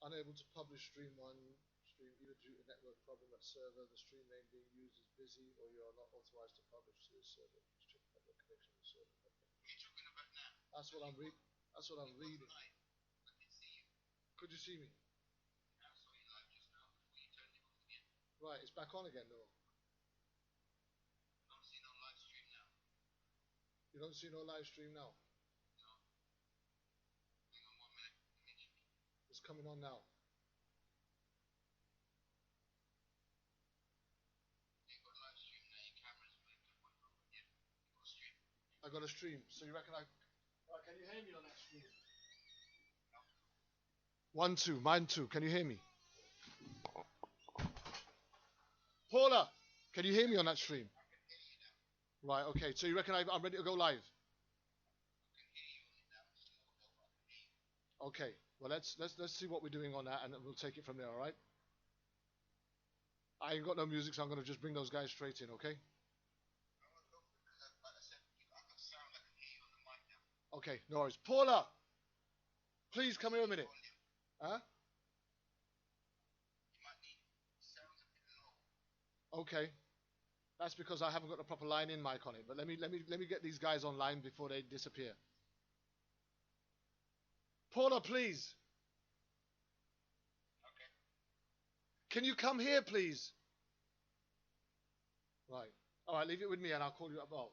Unable to publish stream one stream either due to network problem at server, the stream name being used is busy, or you are not authorized to publish to this server. Please check network connection to server. That's what I'm reading. That's what I'm reading. Could you see me? Right, it's back on again though. You don't see no live stream now. It's coming on now. I got a stream. So you reckon I? Right, can you hear me on that stream? One, two, mine too. Can you hear me? Paula, can you hear me on that stream? Right, okay. So you reckon I'm ready to go live? Okay. Well, let's see what we're doing on that, and we'll take it from there. All right. I ain't got no music, so I'm gonna just bring those guys straight in. Okay. Okay. No worries. Paula, please come here a minute. Huh? Okay. That's because I haven't got the proper line in mic on it. But let me get these guys online before they disappear. Paula, please. Can you come here, please? Right. All right. Leave it with me, and I'll call you up. Well,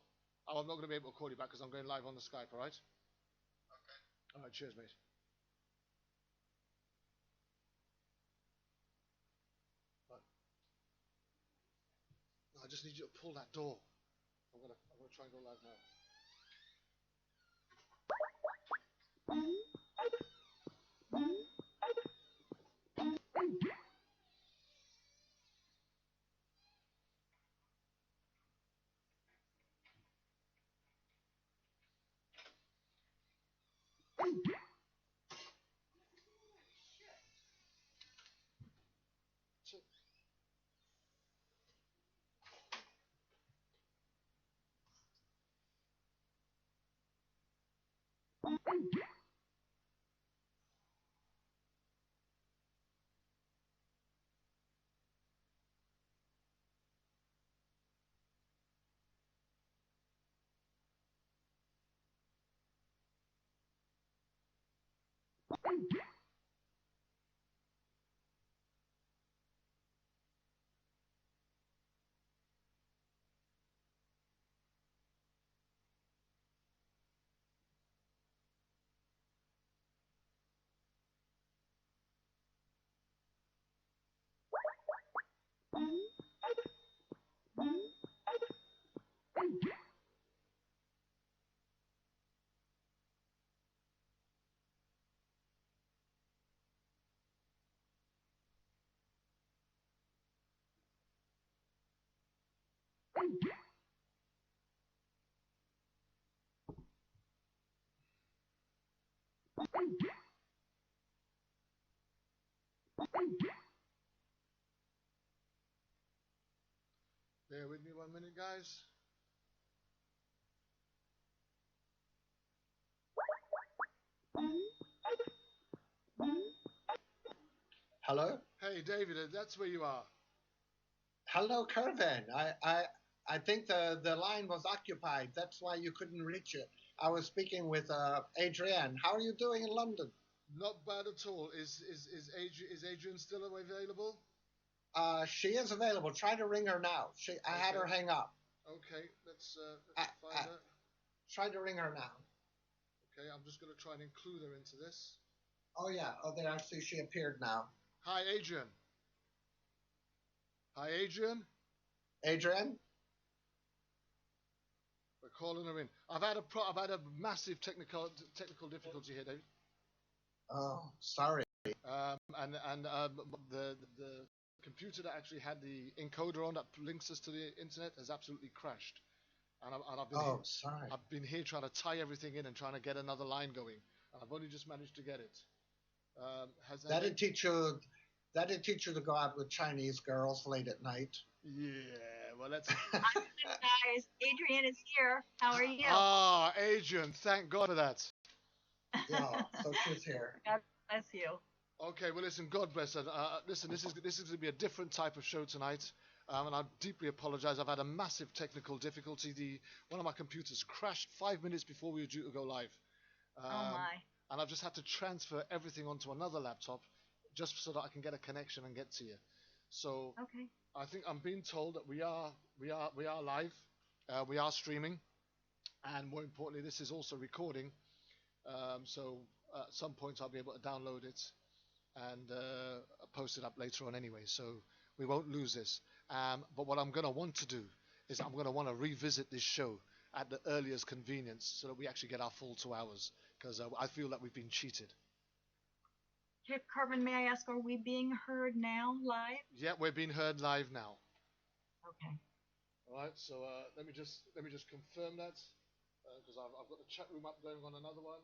I'm not going to be able to call you back because I'm going live on the Skype. All right. All right. Cheers, mate. Right. I just need you to pull that door. I'm gonna try and go live now. Bear with me 1 minute, guys. Hello? Hey, David, that's where you are. Hello, Kervin. I think the line was occupied. That's why you couldn't reach it. I was speaking with Adrienne. How are you doing in London? Not bad at all. Is Adrian still available? She is available. Try to ring her now. I had her Okay. hang up. Okay. Let's Uh, find uh, her. Try to ring her now. Okay. I'm just gonna try and include her into this. Oh, yeah. Oh, there. I see she appeared now. Hi, Adrian. Hi, Adrian. Adrienne? We're calling her in. I've had a massive technical difficulty here, David. Oh, sorry. And the computer that actually had the encoder on that links us to the internet has absolutely crashed. And Oh, sorry. I've been here trying to tie everything in and trying to get another line going. And I've only just managed to get it. That'd teach you. That'd teach you to go out with Chinese girls late at night. Yeah, well, let's. Guys, Adrian is here. How are you? Ah, Adrian, thank God for that. Yeah, so she's here. God bless you. Okay, well, listen, God bless her. Listen, this is going to be a different type of show tonight, and I deeply apologize. I've had a massive technical difficulty. One of my computers crashed 5 minutes before we were due to go live, Oh um, my. and I've just had to transfer everything onto another laptop just so that I can get a connection and get to you. So Okay. I think I'm being told that we are live, we are streaming, and more importantly, this is also recording. So at some point, I'll be able to download it and post it up later on anyway. So we won't lose this. But what I'm going to want to do is I'm going to want to revisit this show at the earliest convenience so that we actually get our full 2 hours because I feel that we've been cheated. Okay, Kervin, may I ask, are we being heard now live? Yeah, we're being heard live now. Okay. All right. So let me just confirm that because I've got the chat room up going on another one.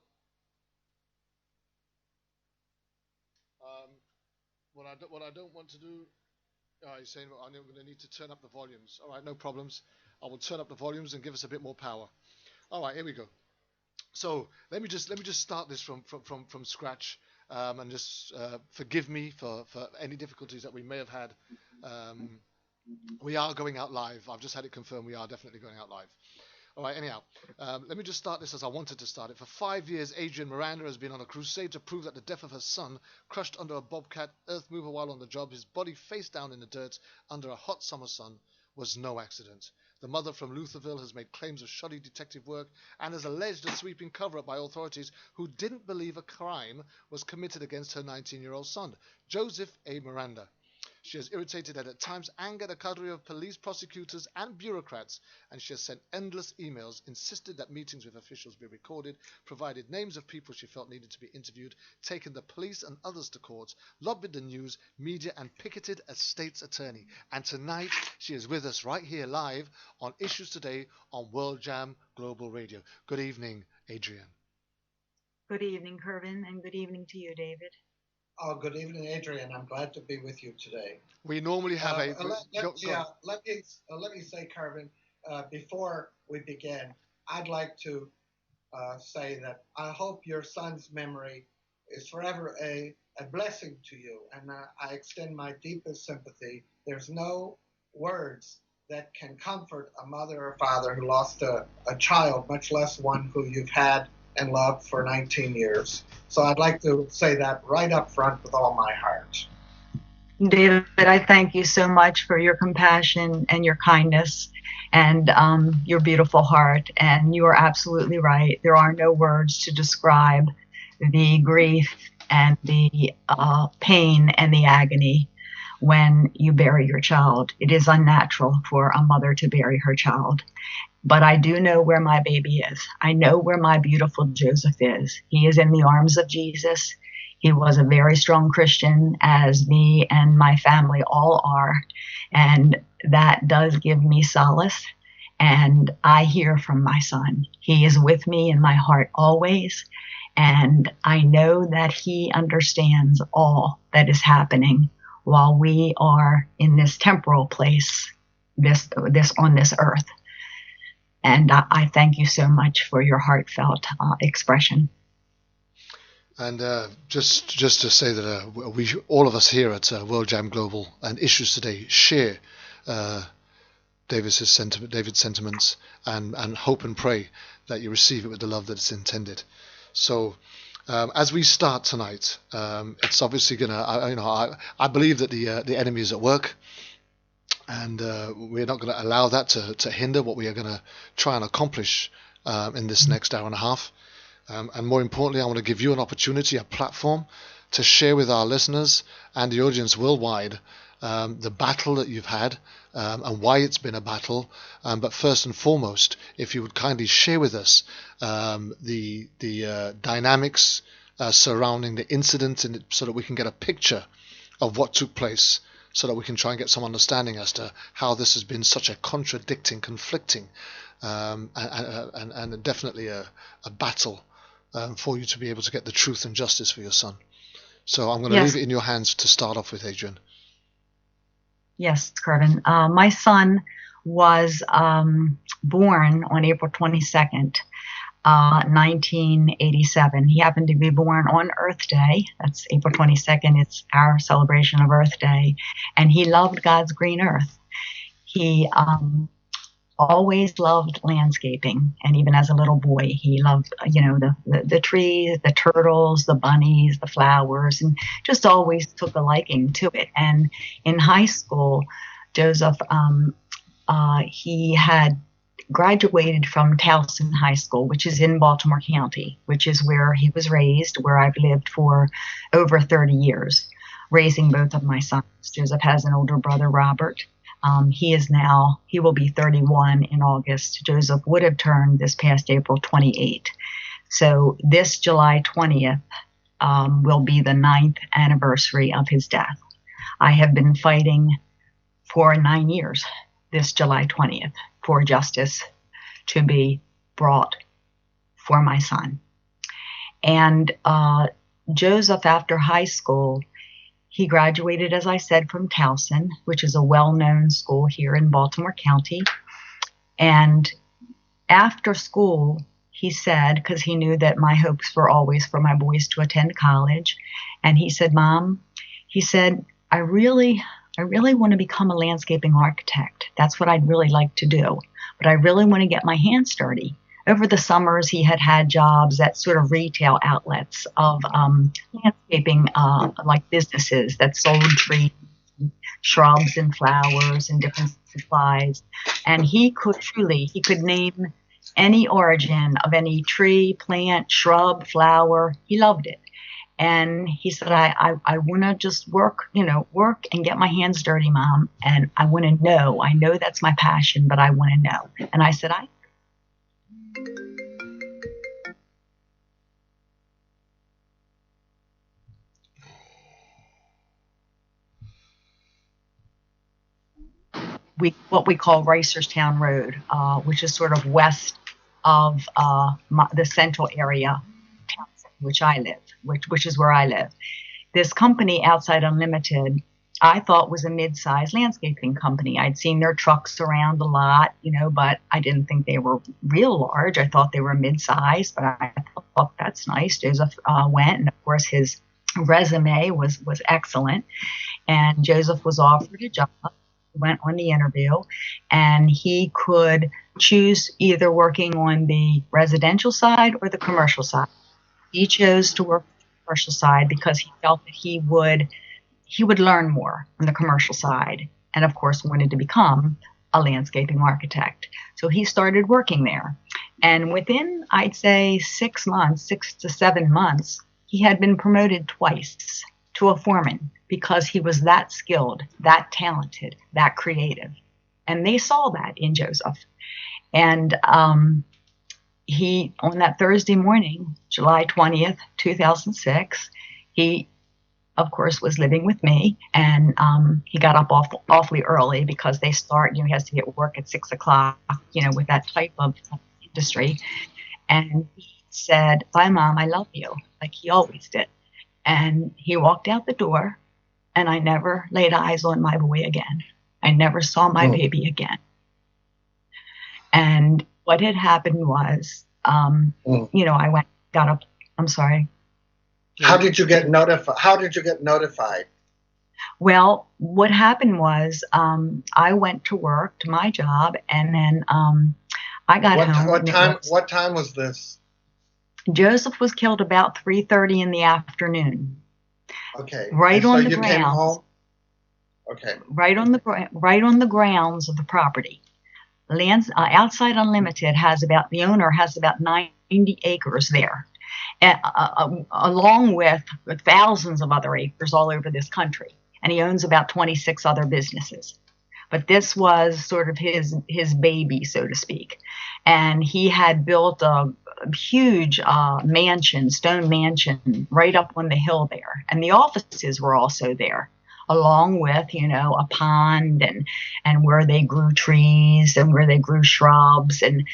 Um, what I don't want to do. He's saying well, I'm going to need to turn up the volumes. All right, no problems. I will turn up the volumes and give us a bit more power. All right, here we go. So let me just start this from scratch, and just forgive me for any difficulties that we may have had. Um, we are going out live. I've just had it confirmed. We are definitely going out live. All right, anyhow, let me just start this as I wanted to start it. For 5 years, Adrian Miranda has been on a crusade to prove that the death of her son, crushed under a bobcat earth mover while on the job, his body face down in the dirt under a hot summer sun, was no accident. The mother from Lutherville has made claims of shoddy detective work and has alleged a sweeping cover-up by authorities who didn't believe a crime was committed against her 19-year-old son, Joseph A. Miranda. She has irritated and at times angered a cadre of police, prosecutors, and bureaucrats, and she has sent endless emails, insisted that meetings with officials be recorded, provided names of people she felt needed to be interviewed, taken the police and others to court, lobbied the news, media, and picketed a state's attorney. And tonight, she is with us right here live on Issues Today on World Jam Global Radio. Good evening, Adrian. Good evening, Kervin, and good evening to you, David. Oh, good evening, Adrian. I'm glad to be with you today. We normally have a... Let me say, Kervin, before we begin, I'd like to say that I hope your son's memory is forever a blessing to you, and I extend my deepest sympathy. There's no words that can comfort a mother or father who lost a child, much less one who you've had and loved for 19 years. So I'd like to say that right up front with all my heart. David, I thank you so much for your compassion and your kindness and your beautiful heart. And you are absolutely right. There are no words to describe the grief and the pain and the agony when you bury your child. It is unnatural for a mother to bury her child. But I do know where my baby is. I know where my beautiful Joseph is. He is in the arms of Jesus. He was a very strong Christian, as me and my family all are. And that does give me solace. And I hear from my son. He is with me in my heart always. And I know that he understands all that is happening while we are in this temporal place, this on this earth. And I thank you so much for your heartfelt expression. And just to say that we all of us here at World Jam Global and Issues Today share David's sentiments and hope and pray that you receive it with the love that it's intended. So as we start tonight, it's obviously gonna. I believe that the enemy is at work. And we're not going to allow that to hinder what we are going to try and accomplish in this next hour and a half. And more importantly, I want to give you an opportunity, a platform, to share with our listeners and the audience worldwide the battle that you've had and why it's been a battle. But first and foremost, if you would kindly share with us the dynamics surrounding the incident, so that we can get a picture of what took place, so that we can try and get some understanding as to how this has been such a contradicting, conflicting, and definitely a battle for you to be able to get the truth and justice for your son. So I'm going to leave it in your hands to start off with, Adrian. Yes, Kervin. My son was born on April 22nd. 1987. He happened to be born on Earth Day. That's April 22nd. It's our celebration of Earth Day. And he loved God's green earth. He always loved landscaping. And even as a little boy, he loved, the trees, the turtles, the bunnies, the flowers, and just always took a liking to it. And in high school, Joseph, he had graduated from Towson High School, which is in Baltimore County, which is where he was raised, where I've lived for over 30 years, raising both of my sons. Joseph has an older brother, Robert. He will be 31 in August. Joseph would have turned this past April 28. So this July 20th will be the 9th anniversary of his death. I have been fighting for 9 years this July 20th for justice to be brought for my son. And Joseph, after high school, he graduated, as I said, from Towson, which is a well-known school here in Baltimore County. And after school, he said, because he knew that my hopes were always for my boys to attend college, and he said, Mom, he said, I really want to become a landscaping architect. That's what I'd really like to do. But I really want to get my hands dirty. Over the summers, he had jobs at sort of retail outlets of landscaping, like businesses that sold trees, shrubs and flowers and different supplies. And he could name any origin of any tree, plant, shrub, flower. He loved it. And he said, I want to just work and get my hands dirty, Mom. And I want to know. I know that's my passion, but I want to know. And I said, what we call Ricerstown Road, which is sort of west of the central area, which I live, which is where I live. This company, Outside Unlimited, I thought was a mid-sized landscaping company. I'd seen their trucks around a lot, but I didn't think they were real large. I thought they were mid-sized, but I thought that's nice. Joseph went, and of course his resume was excellent. And Joseph was offered a job, went on the interview, and he could choose either working on the residential side or the commercial side. He chose to work on the commercial side because he felt that he would learn more on the commercial side, and of course wanted to become a landscaping architect. So he started working there. And within, I'd say 6 to 7 months, he had been promoted twice to a foreman because he was that skilled, that talented, that creative. And they saw that in Joseph. And he, on that Thursday morning, July 20th, 2006, he, of course, was living with me, and he got up awfully early because they start, he has to get work at 6 o'clock, with that type of industry. And he said, "Bye, Mom, I love you," like he always did. And he walked out the door, and I never laid eyes on my boy again. I never saw my baby again. And what had happened was, I got up. I'm sorry. How did you get notified? Well, what happened was, I went to work, to my job, and then I got home. What time was this? Joseph was killed about 3:30 in the afternoon. Okay. Right on the grounds. Came home? Okay. Right on the grounds of the property. Outside Unlimited the owner has about 90 acres there, along with thousands of other acres all over this country. And he owns about 26 other businesses. But this was sort of his baby, so to speak. And he had built a huge stone mansion right up on the hill there. And the offices were also there, along with, a pond and where they grew trees and where they grew shrubs. And,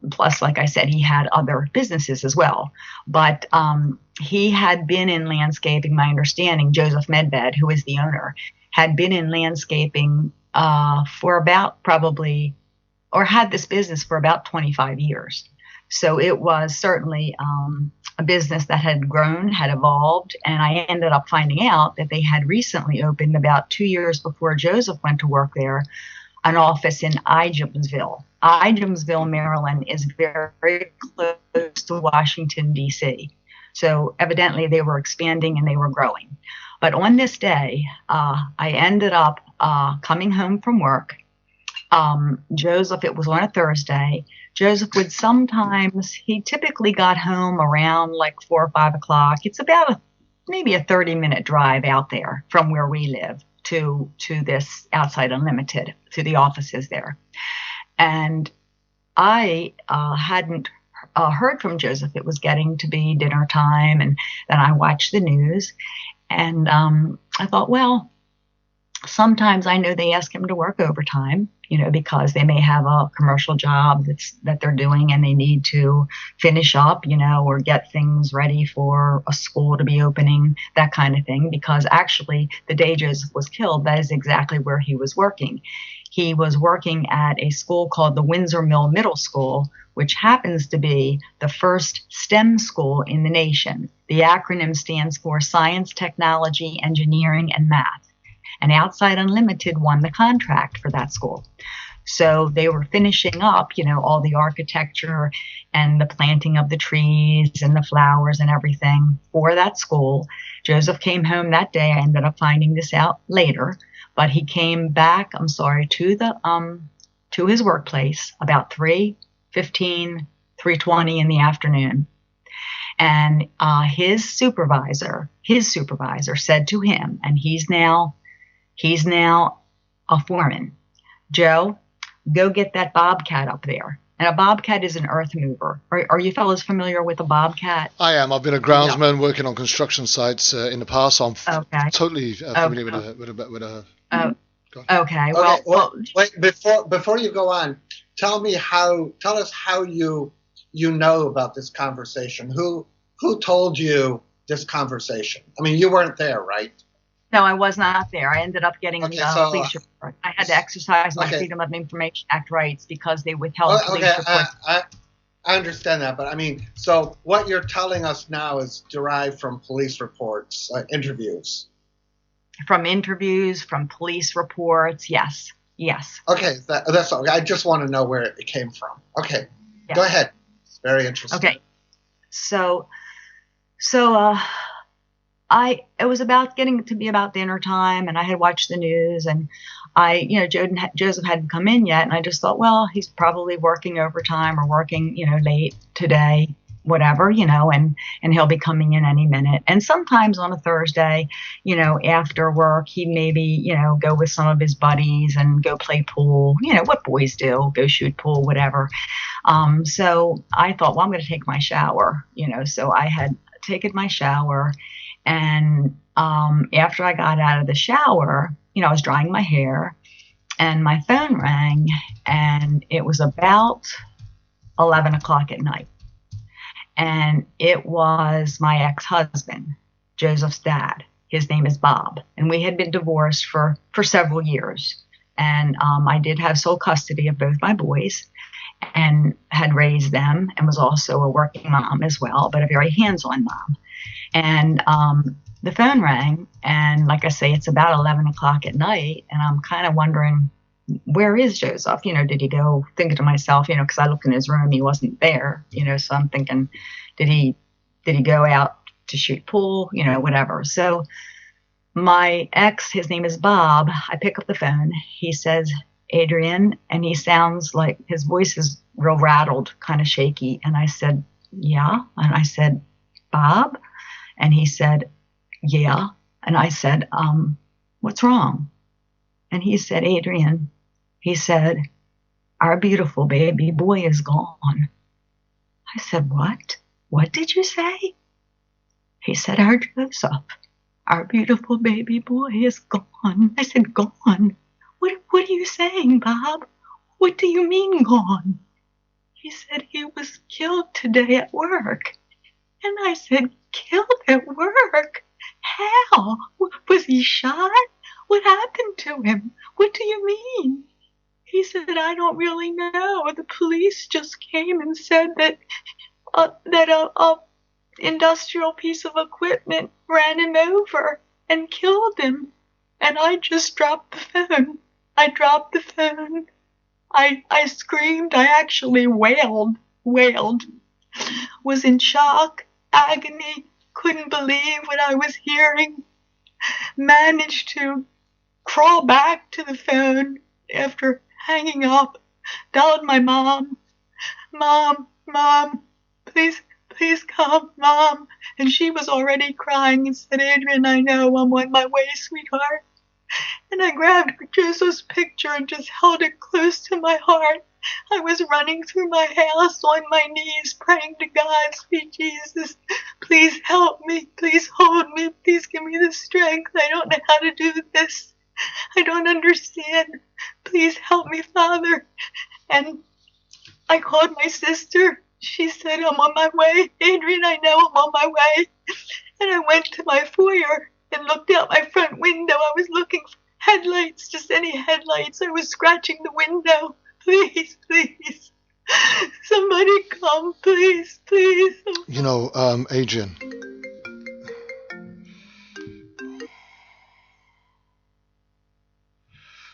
plus, like I said, he had other businesses as well. But he had been in landscaping, my understanding, Joseph Medved, who is the owner, had been in landscaping for about had this business for about 25 years. So it was certainly a business that had grown, had evolved, and I ended up finding out that they had recently opened, about 2 years before Joseph went to work there, an office in Ijamsville. Ijamsville, Maryland is very close to Washington, D.C. So evidently they were expanding and they were growing. But on this day, I ended up coming home from work. Joseph, it was on a Thursday. Joseph would sometimes, he typically got home around like 4 or 5 o'clock. It's about maybe a 30-minute drive out there from where we live to this Outside Unlimited, to the offices there. And I hadn't heard from Joseph. It was getting to be dinner time, and then I watched the news, and I thought, well, sometimes I know they ask him to work overtime, because they may have a commercial job that they're doing and they need to finish up, or get things ready for a school to be opening, that kind of thing. Because actually, the day Joseph was killed, that is exactly where he was working. He was working at a school called the Windsor Mill Middle School, which happens to be the first STEM school in the nation. The acronym stands for Science, Technology, Engineering, and Math. And Outside Unlimited won the contract for that school. So they were finishing up, all the architecture and the planting of the trees and the flowers and everything for that school. Joseph came home that day. I ended up finding this out later, but he came back, to his workplace about 3:15, 3:20 in the afternoon. And his supervisor said to him, and he's now a foreman, "Joe, go get that bobcat up there." And a bobcat is an earth mover. Are you fellows familiar with a bobcat? I am. I've been a groundsman working on construction sites in the past, so I'm totally familiar with a. Okay. Wait, before you go on, tell us how you know about this conversation. Who told you this conversation? I mean, you weren't there, right? No, I was not there. I ended up getting police report. I had to exercise my Freedom of Information Act rights because they withheld police reports. I understand that, but I mean, so what you're telling us now is derived from police reports, interviews. From interviews, from police reports, yes. Okay, that's all. I just want to know where it came from. Okay, Go ahead. It's very interesting. Okay, so it was about getting to be about dinner time, and I had watched the news, and Joseph hadn't come in yet, and I just thought, well, he's probably working overtime or working, late today, whatever, and he'll be coming in any minute. And sometimes on a Thursday, after work, he'd maybe, go with some of his buddies and go play pool, what boys do, go shoot pool, whatever. So I thought, well, I'm going to take my shower, so I had taken my shower. And after I got out of the shower, I was drying my hair, and my phone rang, and it was about 11 o'clock at night. And it was my ex-husband, Joseph's dad. His name is Bob. And we had been divorced for several years. And I did have sole custody of both my boys and had raised them, and was also a working mom as well, but a very hands-on mom. And the phone rang, and like I say, it's about 11 o'clock at night, and I'm kind of wondering, where is Joseph? Did he go? Thinking to myself, because I looked in his room, he wasn't there. So I'm thinking, did he go out to shoot pool? Whatever. So my ex, his name is Bob. I pick up the phone. He says, "Adrienne," and he sounds like his voice is real rattled, kind of shaky. And I said, "Yeah." And I said, "Bob?" And he said, "Yeah." And I said, "What's wrong?" And he said, "Adrienne," he said, "our beautiful baby boy is gone." I said, "What? What did you say?" He said, "Our Joseph, our beautiful baby boy is gone." I said, "Gone? What are you saying, Bob? What do you mean gone?" He said, "He was killed today at work." And I said, "Killed at work? How? Was he shot? What happened to him? What do you mean?" He said, I don't really know. The police just came and said that a industrial piece of equipment ran him over and killed him. And I just dropped the phone. I dropped the phone. I screamed. I actually wailed, was in shock, agony, couldn't believe what I was hearing, managed to crawl back to the phone after hanging up, dialed my mom. Mom, please come, Mom. And she was already crying and said, Adrian, I know, I'm on my way, sweetheart. And I grabbed Joseph's picture and just held it close to my heart. I was running through my house on my knees, praying to God, sweet Jesus, please help me, please hold me, please give me the strength. I don't know how to do this. I don't understand. Please help me, Father. And I called my sister. She said, I'm on my way. Adrian, I know I'm on my way. And I went to my foyer and looked out my front window. I was looking for headlights, just any headlights. I was scratching the window. Please, please. Somebody come, please, please. You know, Adrian.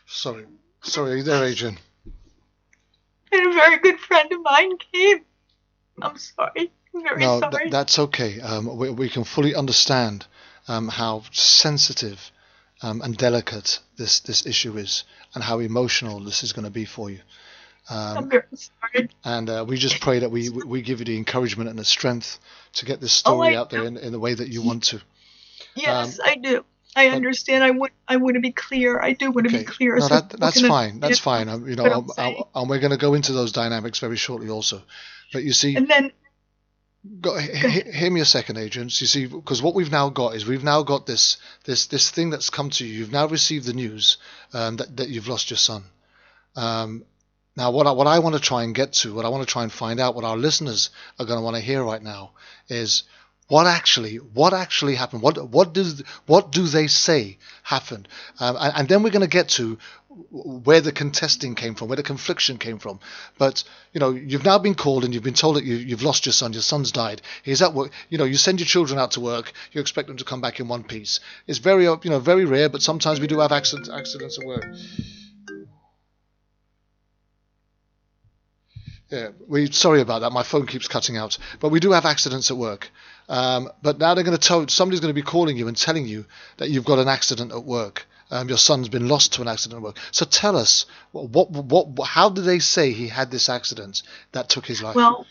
Sorry, are you there, Adrian? And a very good friend of mine came. I'm sorry. I'm very sorry. No, that's okay. We can fully understand how sensitive and delicate this issue is, and how emotional this is going to be for you. I'm very sorry. And we just pray that we give you the encouragement and the strength to get this story out there in the way that you want to. Yes, I do. I understand. I want to be clear. I do want to be clear. No, that's fine. That's fine. And we're going to go into those dynamics very shortly also. But you see, and then hear me a second, Adrian. So you see, because what we've now got is this thing that's come to you. You've now received the news that you've lost your son. Now, what I want to try and get to, what I want to try and find out, what our listeners are going to want to hear right now is what actually happened. What do they say happened? And then we're going to get to where the contesting came from, where the confliction came from. But you've now been called and you've been told that you've lost your son. Your son's died. He's at work. You send your children out to work. You expect them to come back in one piece. It's very very rare, but sometimes we do have accidents at work. Yeah, sorry about that. My phone keeps cutting out. But we do have accidents at work. But now they're going to somebody's going to be calling you and telling you that you've got an accident at work. Your son's been lost to an accident at work. So tell us, how did they say he had this accident that took his life? Well,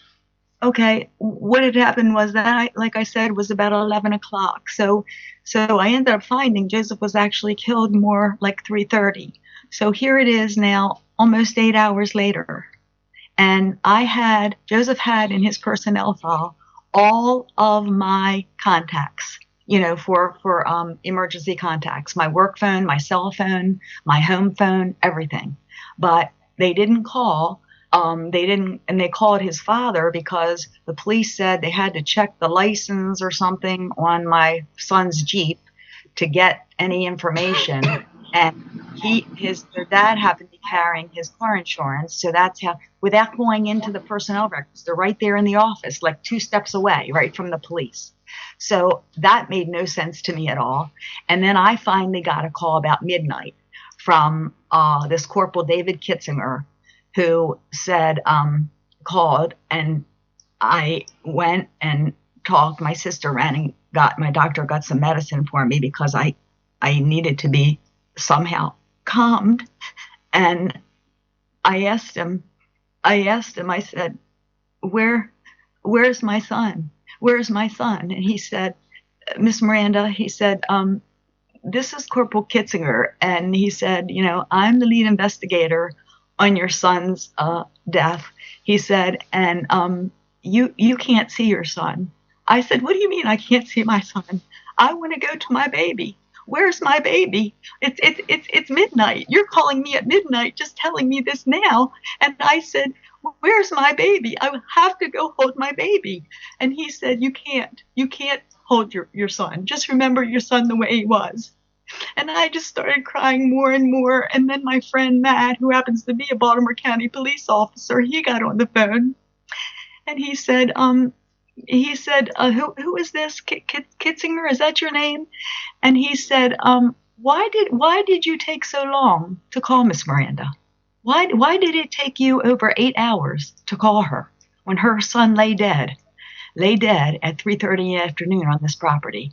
okay. What had happened was that, like I said, was about 11 o'clock. So I ended up finding Joseph was actually killed more like 3:30. So here it is now, almost 8 hours later. And Joseph had in his personnel file all of my contacts, for emergency contacts, my work phone, my cell phone, my home phone, everything. But they didn't call. And they called his father because the police said they had to check the license or something on my son's Jeep to get any information. And their dad happened to be carrying his car insurance, so that's how, without going into the personnel records, they're right there in the office, like 2 steps away, right from the police. So that made no sense to me at all. And then I finally got a call about midnight from this Corporal David Kitzinger, who said, called, and I went and talked. My sister ran and my doctor got some medicine for me because I needed to be somehow calmed. And I asked him, I said, where's my son? Where's my son? And he said, Miss Miranda, he said, this is Corporal Kitzinger. And he said, I'm the lead investigator on your son's death. He said, and you can't see your son. I said, what do you mean I can't see my son? I want to go to my baby. Where's my baby? It's midnight. You're calling me at midnight, just telling me this now. And I said, where's my baby? I have to go hold my baby. And he said, you can't hold your son. Just remember your son the way he was. And I just started crying more and more. And then my friend Matt, who happens to be a Baltimore County police officer, he got on the phone and he said, who is this? Kitzinger, is that your name? And he said, why did you take so long to call Miss Miranda? Why did it take you over 8 hours to call her when her son lay dead at 3:30 in the afternoon on this property?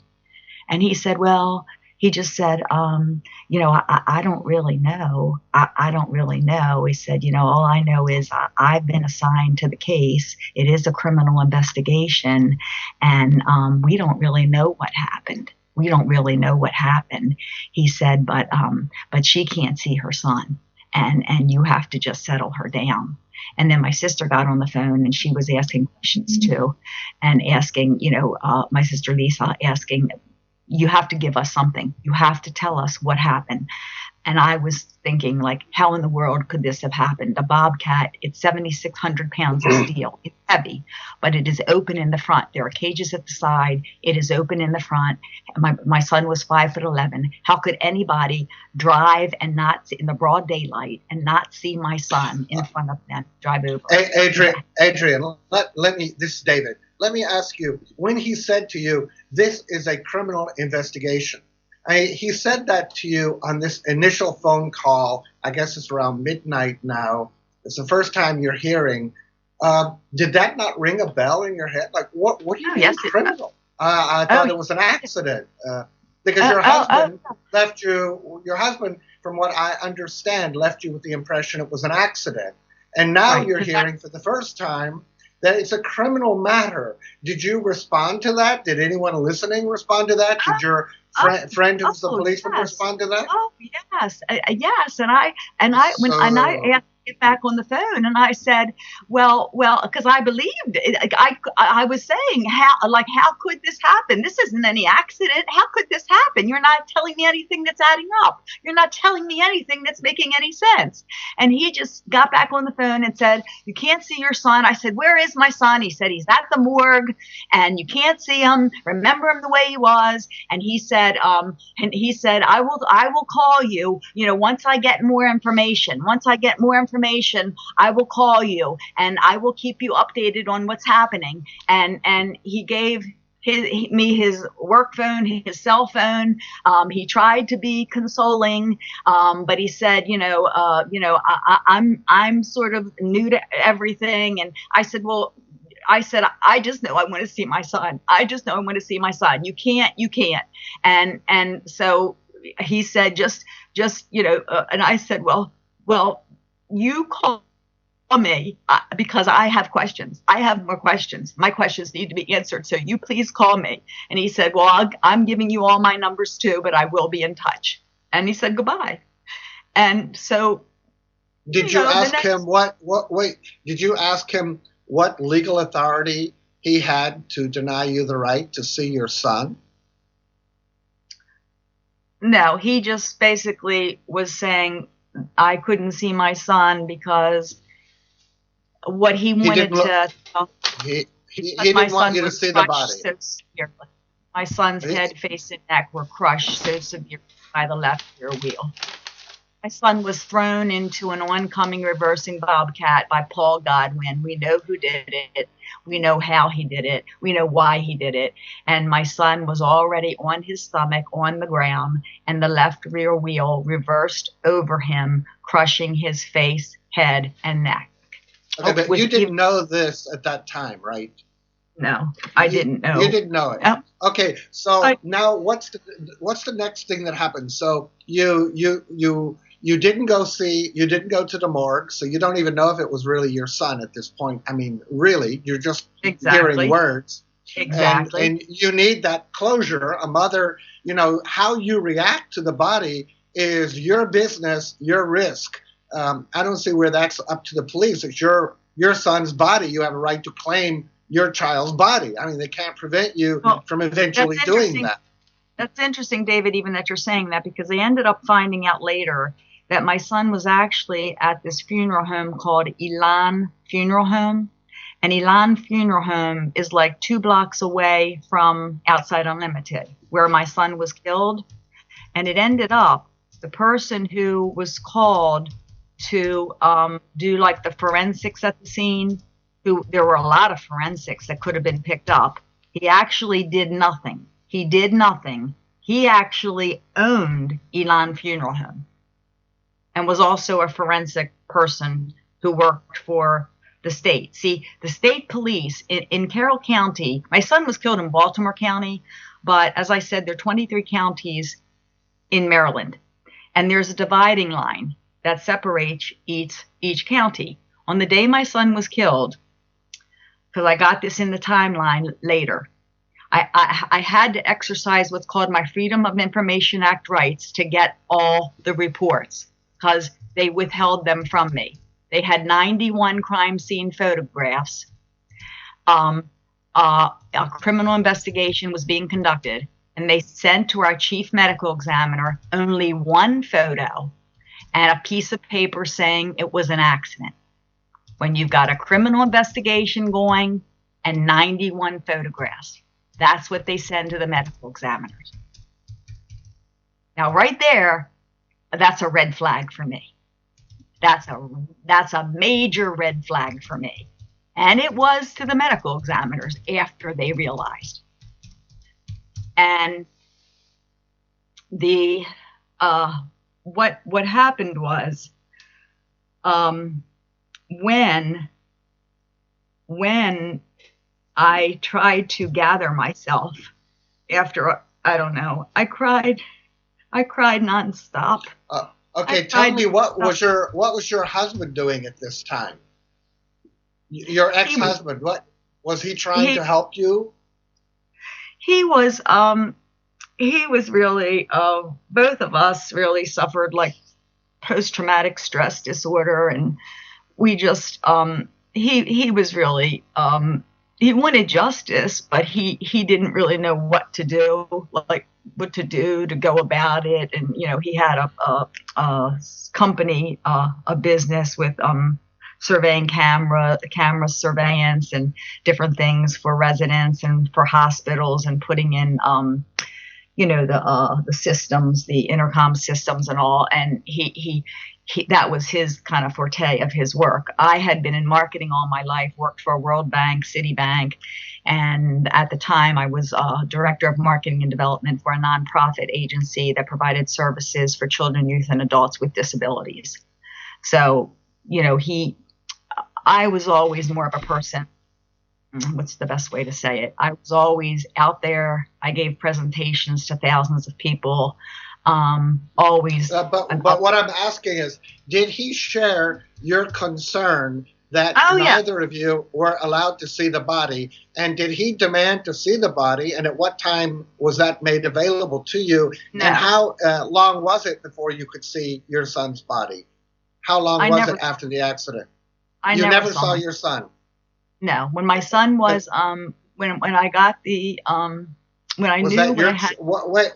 And he said, well, he just said, I don't really know. I don't really know. He said, all I know is I've been assigned to the case. It is a criminal investigation, and we don't really know what happened. We don't really know what happened. He said, but she can't see her son, and you have to just settle her down. And then my sister got on the phone and she was asking questions too, and asking, my sister Lisa asking, you have to give us something. You have to tell us what happened. And I was thinking, like, how in the world could this have happened? A bobcat, it's 7,600 pounds of steel. It's heavy, but it is open in the front. There are cages at the side. It is open in the front. My son was 5'11". How could anybody drive and not see in the broad daylight and not see my son in front of them drive over? Adrian, let me. This is David. Let me ask you. When he said to you, "This is a criminal investigation," he said that to you on this initial phone call. I guess it's around midnight now. It's the first time you're hearing. Did that not ring a bell in your head? Like, what do you mean criminal? I thought it was an accident because your husband left you. Your husband, from what I understand, left you with the impression it was an accident. And now you're hearing for the first time that it's a criminal matter. Did you respond to that? Did anyone listening respond to that? Did your friend who's the policeman respond to that? Oh, yes. Yes. And I asked to get back on the phone and I said, well, because I believed I was saying, how could this happen? This isn't any accident. How could this happen? You're not telling me anything that's adding up. You're not telling me anything that's making any sense. And he just got back on the phone and said, you can't see your son. I said, where is my son? He said, he's at the morgue and you can't see him. Remember him the way he was. And he said, I will call you, once I get more information. Once I get more information, I will call you and I will keep you updated on what's happening. And he gave me his work phone, his cell phone. He tried to be consoling, but he said, I'm sort of new to everything. And I said, I just know I want to see my son. I just know I want to see my son. You can't. And so he said, and I said, well, you call me because I have questions. I have more questions. My questions need to be answered. So you please call me. And he said, well, I'm giving you all my numbers too, but I will be in touch. And he said goodbye. And so, did you ask him did you ask him what legal authority he had to deny you the right to see your son? No, he just basically was saying I couldn't see my son because what he wanted he didn't want you to see the body. So severely. My son's head, face, and neck were crushed so severely by the left rear wheel. My son was thrown into an oncoming reversing bobcat by Paul Godwin. We know who did it. We know how he did it. We know why he did it. And my son was already on his stomach on the ground, and the left rear wheel reversed over him, crushing his face, head, and neck. Okay, but you didn't know this at that time, right? No, I didn't know. You didn't know it. Okay, so now what's the next thing that happened? So you didn't go to the morgue, so you don't even know if it was really your son at this point. I mean, really, you're just hearing words. Exactly. And you need that closure. A mother, how you react to the body is your business, your risk. I don't see where that's up to the police. It's your son's body. You have a right to claim your child's body. I mean, they can't prevent you from eventually doing that. That's interesting, David, even that you're saying that, because they ended up finding out later that my son was actually at this funeral home called Elan Funeral Home. And Elan Funeral Home is like 2 blocks away from Outside Unlimited, where my son was killed. And it ended up the person who was called to do like the forensics at the scene, who there were a lot of forensics that could have been picked up. He actually did nothing. He did nothing. He actually owned Elon Funeral Home and was also a forensic person who worked for the state. See, the state police in Carroll County, my son was killed in Baltimore County, but as I said, there are 23 counties in Maryland, and there's a dividing line that separates each county. On the day my son was killed, because I got this in the timeline later, I had to exercise what's called my Freedom of Information Act rights to get all the reports, because they withheld them from me. They had 91 crime scene photographs. A criminal investigation was being conducted, and they sent to our chief medical examiner only one photo and a piece of paper saying it was an accident. When you've got a criminal investigation going and 91 photographs, that's what they send to the medical examiners. Now, right there, that's a red flag for me. That's a major red flag for me. And it was to the medical examiners after they realized. And the what happened was when I tried to gather myself after, I don't know, I cried nonstop. Okay, tell me, what was your husband doing at this time? Your ex-husband, what was he trying to help you? He was really, both of us really suffered like post-traumatic stress disorder, and we just he was really he wanted justice, but he didn't really know what to do, like what to do to go about it. And you know, he had a company, a business with surveying camera surveillance and different things for residents and for hospitals, and putting in you know, the systems, the intercom systems and all. And he that was his kind of forte of his work. I had been in marketing all my life, worked for World Bank, Citibank, and at the time I was director of marketing and development for a nonprofit agency that provided services for children, youth, and adults with disabilities. So, you know, I was always more of a person. What's the best way to say it? I was always out there. I gave presentations to thousands of people. Always. But what I'm asking is, did he share your concern that neither of you were allowed to see the body? And did he demand to see the body? And at what time was that made available to you? No. And how long was it before you could see your son's body? How long was it after the accident? You never saw your son? No. When my son was when I got the when I knew when I had. Wait.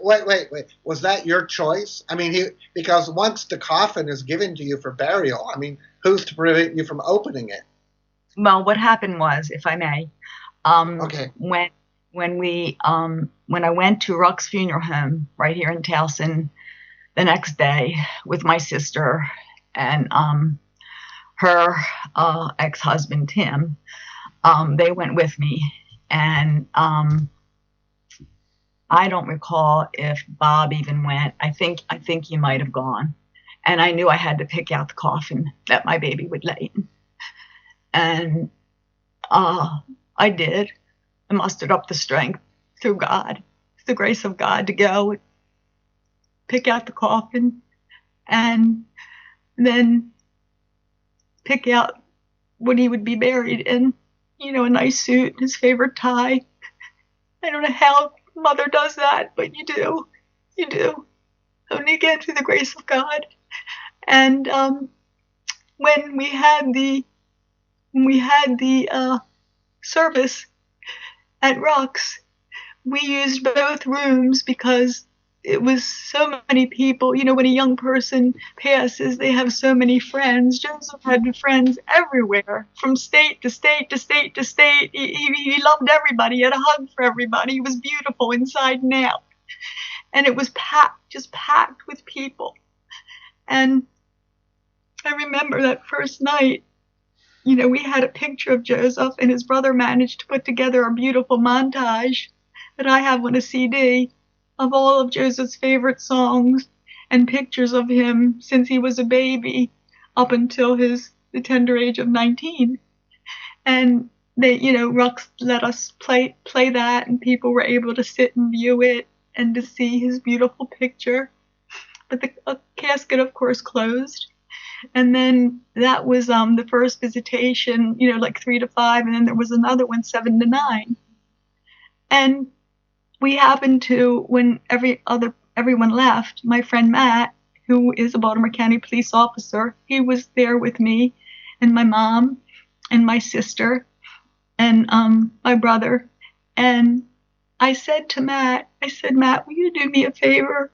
Was that your choice? I mean, because once the coffin is given to you for burial, I mean, who's to prevent you from opening it? Well, what happened was, if I may, okay. When I went to Ruck's Funeral Home right here in Towson the next day with my sister and her ex-husband Tim, they went with me, and I don't recall if Bob even went. I think he might have gone. And I knew I had to pick out the coffin that my baby would lay in. And I did. I mustered up the strength through God, the grace of God, to go and pick out the coffin and then pick out what he would be buried in. You know, a nice suit, his favorite tie. I don't know how mother does that, but you do. You do. Only again through the grace of God. And when we had the service at Ruck's, we used both rooms because it was so many people. You know, when a young person passes, they have so many friends. Joseph had friends everywhere, from state to state to state to state. He loved everybody. He had a hug for everybody. He was beautiful inside and out. and it was packed, just packed with people. And I remember that first night, we had a picture of Joseph, and his brother managed to put together a beautiful montage that I have on a CD of all of Joseph's favorite songs and pictures of him since he was a baby up until the tender age of 19. And they, Rux let us play that, and people were able to sit and view it and to see his beautiful picture. But the casket, of course, closed. And then that was the first visitation, like 3 to 5, and then there was another one, 7 to 9. And we happened to, when everyone left, my friend Matt, who is a Baltimore County police officer, he was there with me and my mom and my sister and my brother. And I said to Matt, Matt, will you do me a favor?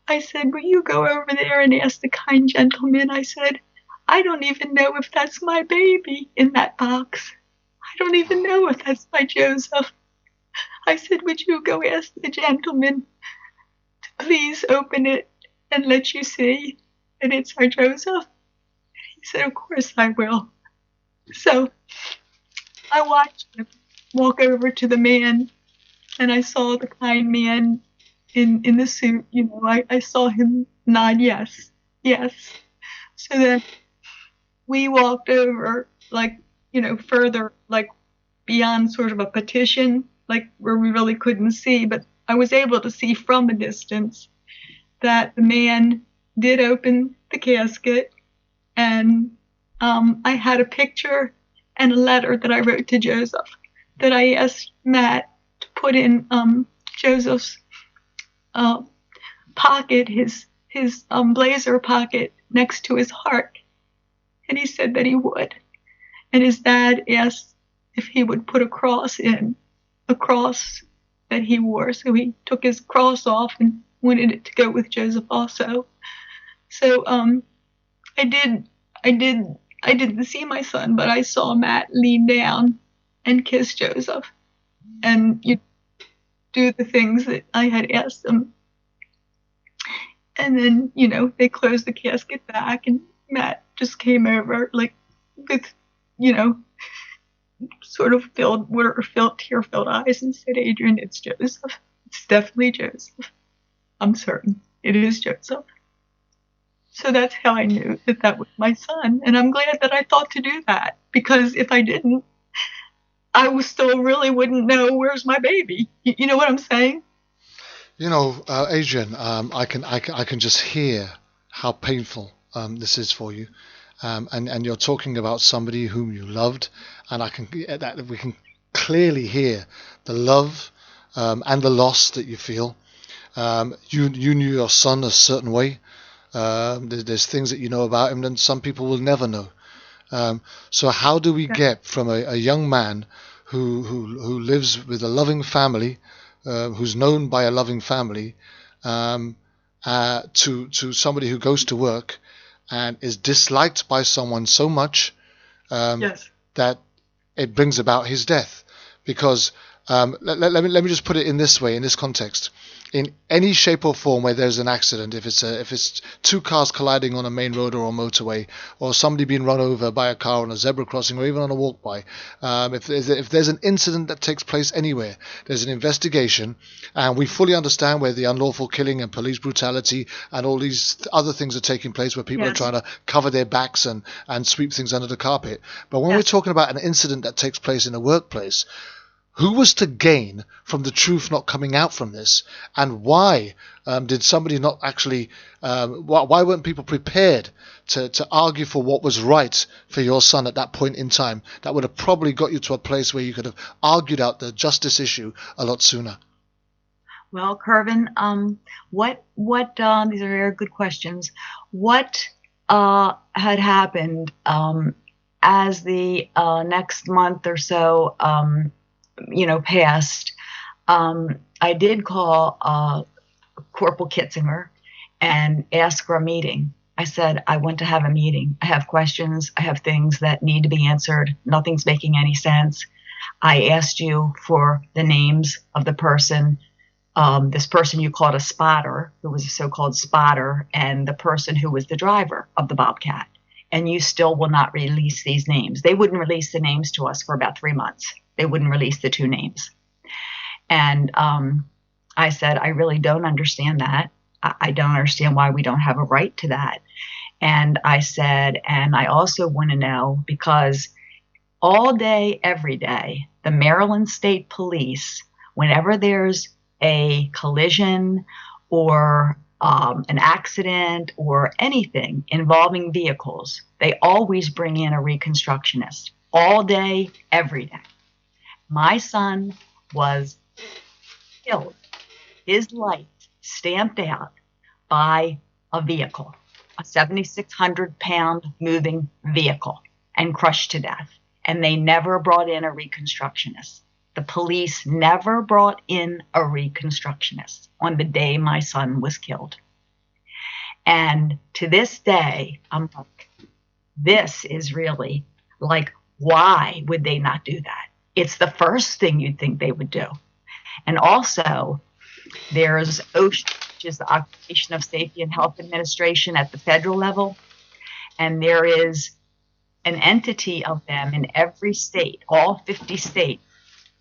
I said, will you go over there and ask the kind gentleman? I said, I don't even know if that's my baby in that box. I don't even know if that's my Joseph. I said, would you go ask the gentleman to please open it and let you see that it's our Joseph? He said, of course I will. So I watched him walk over to the man, and I saw the kind man in the suit. I saw him nod yes. So then we walked over, further, beyond sort of a petition, where we really couldn't see, but I was able to see from a distance that the man did open the casket, and I had a picture and a letter that I wrote to Joseph that I asked Matt to put in Joseph's pocket, his blazer pocket next to his heart. And he said that he would. And his dad asked if he would put a cross that he wore. So he took his cross off and wanted it to go with Joseph also. So I didn't see my son, but I saw Matt lean down and kiss Joseph and do the things that I had asked them. And then, they closed the casket back, and Matt just came over, with, sort of tear-filled eyes, and said, Adrian, it's Joseph. It's definitely Joseph. I'm certain it is Joseph. So that's how I knew that was my son. And I'm glad that I thought to do that, because if I didn't, I still really wouldn't know where's my baby. You know what I'm saying? Adrian, I can just hear how painful this is for you, and you're talking about somebody whom you loved, and we can clearly hear the love and the loss that you feel. You knew your son a certain way. There's things that you know about him that some people will never know. So how do we get from a young man who lives with a loving family, who's known by a loving family, to somebody who goes to work and is disliked by someone so much that it brings about his death? Because let me just put it in this way, in this context. In any shape or form where there's an accident, if it's two cars colliding on a main road or a motorway, or somebody being run over by a car on a zebra crossing, or even on a walk by, if there's an incident that takes place anywhere, there's an investigation, and we fully understand where the unlawful killing and police brutality and all these other things are taking place, where people are trying to cover their backs and sweep things under the carpet. But when we're talking about an incident that takes place in a workplace, who was to gain from the truth not coming out from this? And why did somebody not actually, why weren't people prepared to argue for what was right for your son at that point in time? That would have probably got you to a place where you could have argued out the justice issue a lot sooner. Well, Kervin, these are very good questions. What had happened as the next month or so passed, I did call Corporal Kitzinger and ask for a meeting. I said, I want to have a meeting. I have questions. I have things that need to be answered. Nothing's making any sense. I asked you for the names of the person this person you called a spotter, who was a so-called spotter, and the person who was the driver of the Bobcat. And you still will not release these names. They wouldn't release the names to us for about 3 months. They wouldn't release the 2 names. And I said, I really don't understand that. I don't understand why we don't have a right to that. And I said, and I also want to know, because all day, every day, the Maryland State Police, whenever there's a collision or an accident or anything involving vehicles, they always bring in a reconstructionist. All day, every day. My son was killed, his life stamped out by a vehicle, a 7,600-pound moving vehicle, and crushed to death. And they never brought in a reconstructionist. The police never brought in a reconstructionist on the day my son was killed. And to this day, I'm like, this is really like, why would they not do that? It's the first thing you'd think they would do. And also, there's OSHA, which is the Occupation of Safety and Health Administration at the federal level. And there is an entity of them in every state, all 50 states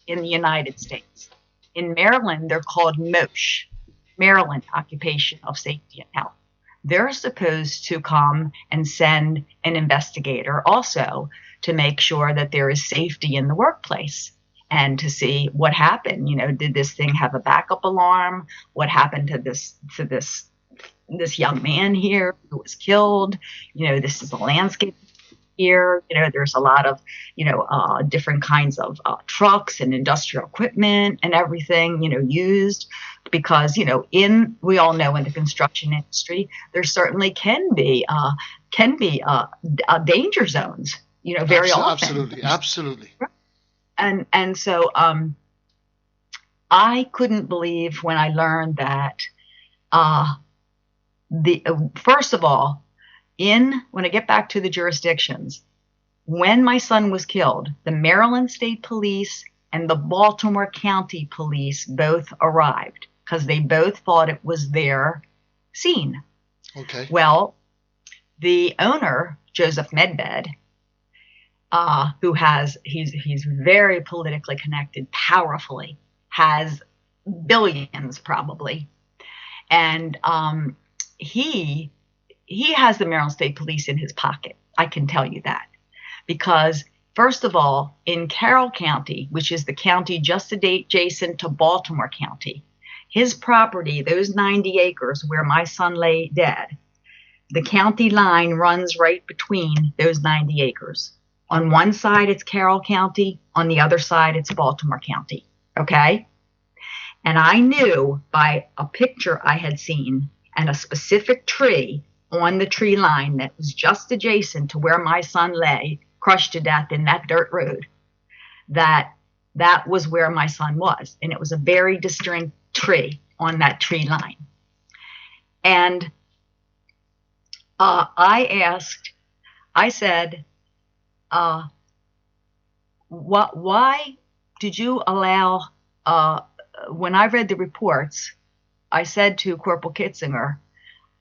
in the United States. In Maryland, they're called MOSH, Maryland Occupation of Safety and Health. They're supposed to come and send an investigator also to make sure that there is safety in the workplace and to see what happened. You know, did this thing have a backup alarm? What happened to this young man here who was killed? You know, this is a landscape here. You know, there's a lot of, different kinds of trucks and industrial equipment and everything, used because, we all know in the construction industry, there certainly can be danger zones, very often. Absolutely. And so I couldn't believe when I learned that first of all, when I get back to the jurisdictions, when my son was killed, the Maryland State Police and the Baltimore County Police both arrived because they both thought it was their scene. Okay. Well, the owner, Joseph Medved, he's very politically connected, powerfully, has billions probably, and he has the Maryland State Police in his pocket. I can tell you that. Because, first of all, in Carroll County, which is the county just adjacent to Baltimore County, his property, those 90 acres where my son lay dead, the county line runs right between those 90 acres. On one side, it's Carroll County. On the other side, it's Baltimore County. Okay? And I knew by a picture I had seen and a specific tree on the tree line that was just adjacent to where my son lay, crushed to death in that dirt road, that was where my son was. And it was a very distinct tree on that tree line. And I said, why did you allow, when I read the reports, I said to Corporal Kitzinger,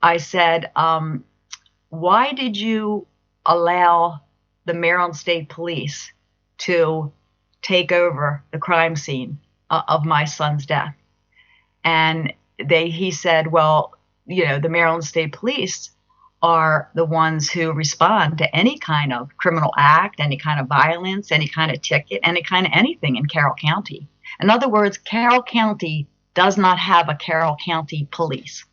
I said, why did you allow the Maryland State Police to take over the crime scene of my son's death? And he said, well, the Maryland State Police are the ones who respond to any kind of criminal act, any kind of violence, any kind of ticket, any kind of anything in Carroll County. In other words, Carroll County does not have a Carroll County police.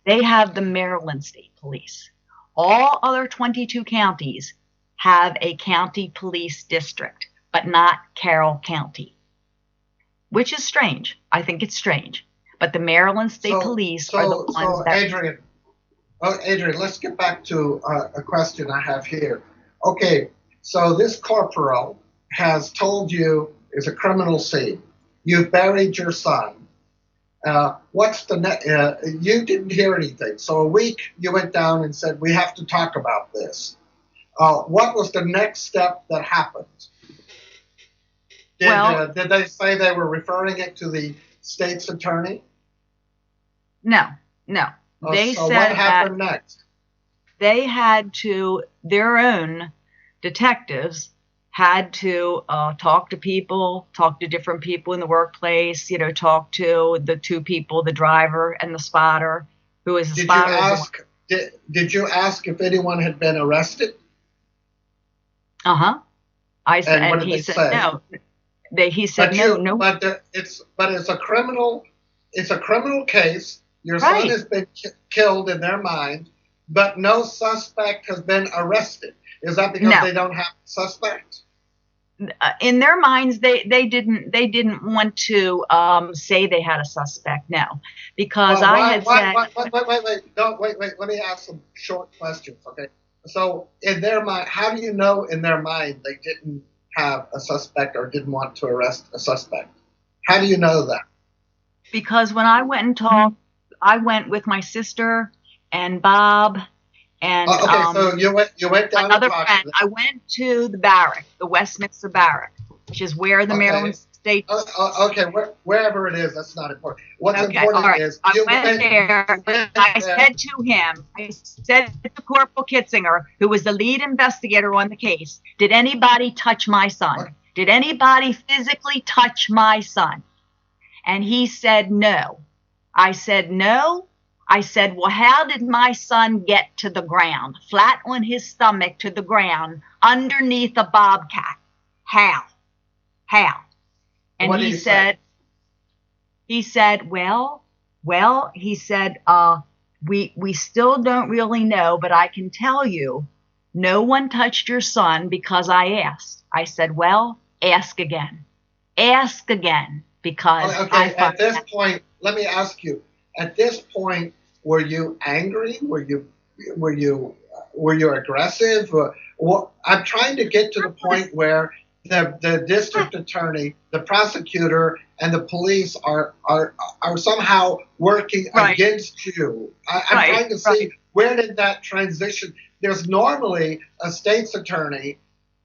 They have the Maryland State Police. All other 22 counties have a county police district, but not Carroll County, which is strange. I think it's strange. But the Maryland State Police are the ones that... Adrian, let's get back to a question I have here. Okay, so this corporal has told you it's a criminal scene. You've buried your son. What's the you didn't hear anything. So a week you went down and said, we have to talk about this. What was the next step that happened? Did they say they were referring it to the state's attorney? No, no. They So what said that happened next? they had to, their own detectives had to talk to people, talk to different people in the workplace, talk to the two people, the driver and the spotter, who is the Did you spotter. ask? Did you ask if anyone had been arrested? I said, And what and did he they said say? no. He said no. But it's a criminal. It's a criminal case. Your son Right. has been killed in their mind, but no suspect has been arrested. Is that because No. they don't have suspects? In their minds, they didn't want to say they had a suspect. No, because Well, I had said. Wait. Let me ask some short questions, okay? So, in their mind, how do you know in their mind they didn't have a suspect or didn't want to arrest a suspect? How do you know that? Because when I went and talked, I went with my sister and Bob and Okay, so you went down another and talked friend. to them. I went to the barrack, the Westminster Barrack, which is where the Maryland State. Okay, wherever it is, that's not important. What's important all right. is I went there. I said to him, I said to Corporal Kitzinger, who was the lead investigator on the case, did anybody touch my son? What? Did anybody physically touch my son? And he said no. I said no. I said, well, how did my son get to the ground, flat on his stomach to the ground, underneath a bobcat? How? And What did he he said, say? he said, well, he said, we still don't really know, but I can tell you, no one touched your son because I asked. I said, well, ask again, because Okay, at this point, let me ask you. At this point, were you angry? Were you aggressive? I'm trying to get to the point where the district attorney, the prosecutor, and the police are somehow working against you. I'm trying to see where did that transition. There's normally a state's attorney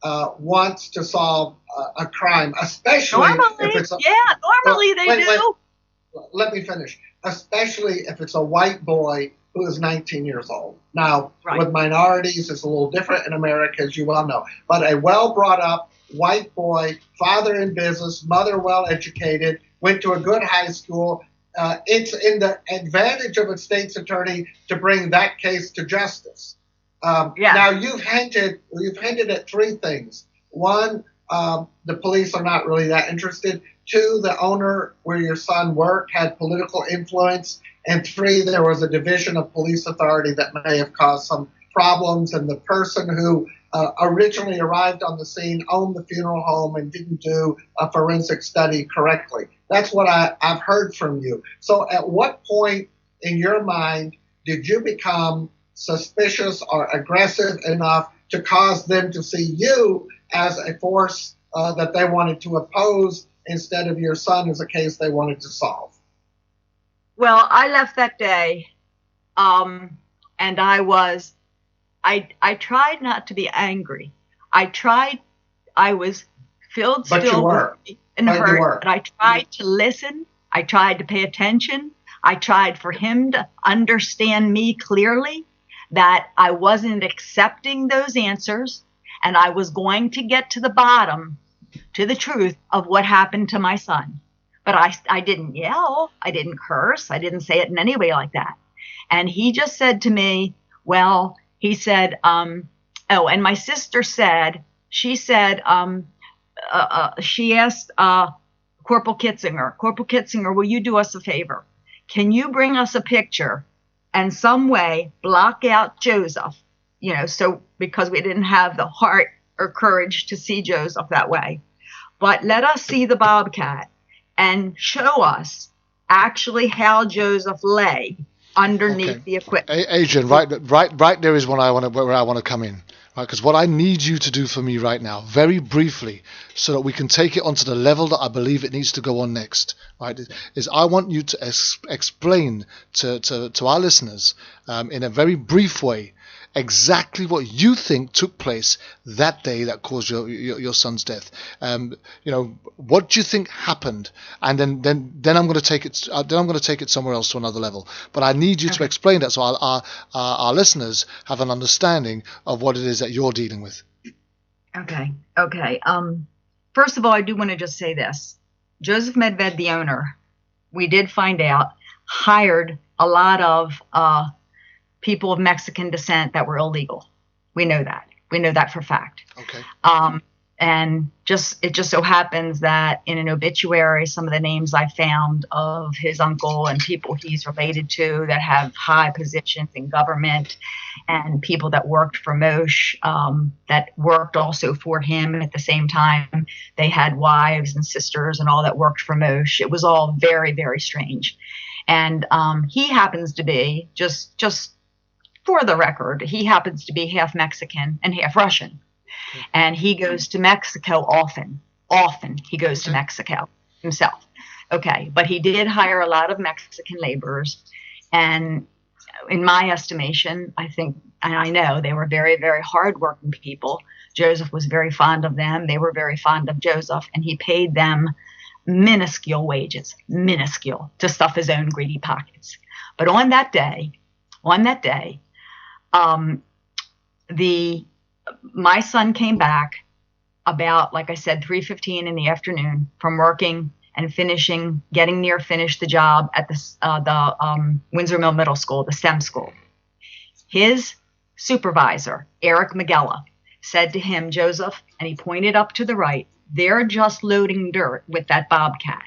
wants to solve a crime, especially if it's normally they do. Let me finish. Especially if it's a white boy who is 19 years old. Now, with minorities, it's a little different in America, as you well know. But a well-brought-up white boy, father in business, mother well-educated, went to a good high school. It's in the advantage of a state's attorney to bring that case to justice. Now, you've hinted at three things. One, the police are not really that interested. Two, the owner where your son worked had political influence. And three, there was a division of police authority that may have caused some problems. And the person who originally arrived on the scene owned the funeral home and didn't do a forensic study correctly. That's what I've heard from you. So at what point in your mind did you become suspicious or aggressive enough to cause them to see you as a force that they wanted to oppose instead of your son as a case they wanted to solve? Well, I left that day, and I tried not to be angry. I was filled still with and hurt, but I tried to listen. I tried to pay attention. I tried for him to understand me clearly, that I wasn't accepting those answers, and I was going to get to the bottom, to the truth of what happened to my son. But I didn't yell. I didn't curse. I didn't say it in any way like that. And he just said to me, well, he said, and my sister said, she asked Corporal Kitzinger, will you do us a favor? Can you bring us a picture and some way block out Joseph? So because we didn't have the heart or courage to see Joseph that way. But let us see the bobcat and show us actually how Joseph lay underneath the equipment. Adrian, right there is where I want to come in, right? Because what I need you to do for me right now, very briefly, so that we can take it onto the level that I believe it needs to go on next, right? Is I want you to explain to our listeners in a very brief way exactly what you think took place that day that caused your son's death. What do you think happened? And then I'm going to take it. Then I'm going to take it somewhere else to another level. But I need you to explain that so our listeners have an understanding of what it is that you're dealing with. Okay. First of all, I do want to just say this. Joseph Medved, the owner, we did find out, hired a lot of people of Mexican descent that were illegal. We know that. We know that for a fact. Okay. And it just so happens that in an obituary, some of the names I found of his uncle and people he's related to that have high positions in government and people that worked for Moshe, that worked also for him at the same time. They had wives and sisters and all that worked for Moshe. It was all very, very strange. And he happens to be, just for the record, he happens to be half Mexican and half Russian. And he goes to Mexico often. He goes to Mexico himself. Okay. But he did hire a lot of Mexican laborers. And in my estimation, I think, and I know they were very, very hardworking people. Joseph was very fond of them. They were very fond of Joseph. And he paid them minuscule wages, to stuff his own greedy pockets. But on that day, my son came back about, like I said, 3:15 in the afternoon from working and getting finished the job at the Windsor Mill Middle School, the STEM school. His supervisor, Eric Magella, said to him, Joseph, and he pointed up to the right, they're just loading dirt with that bobcat.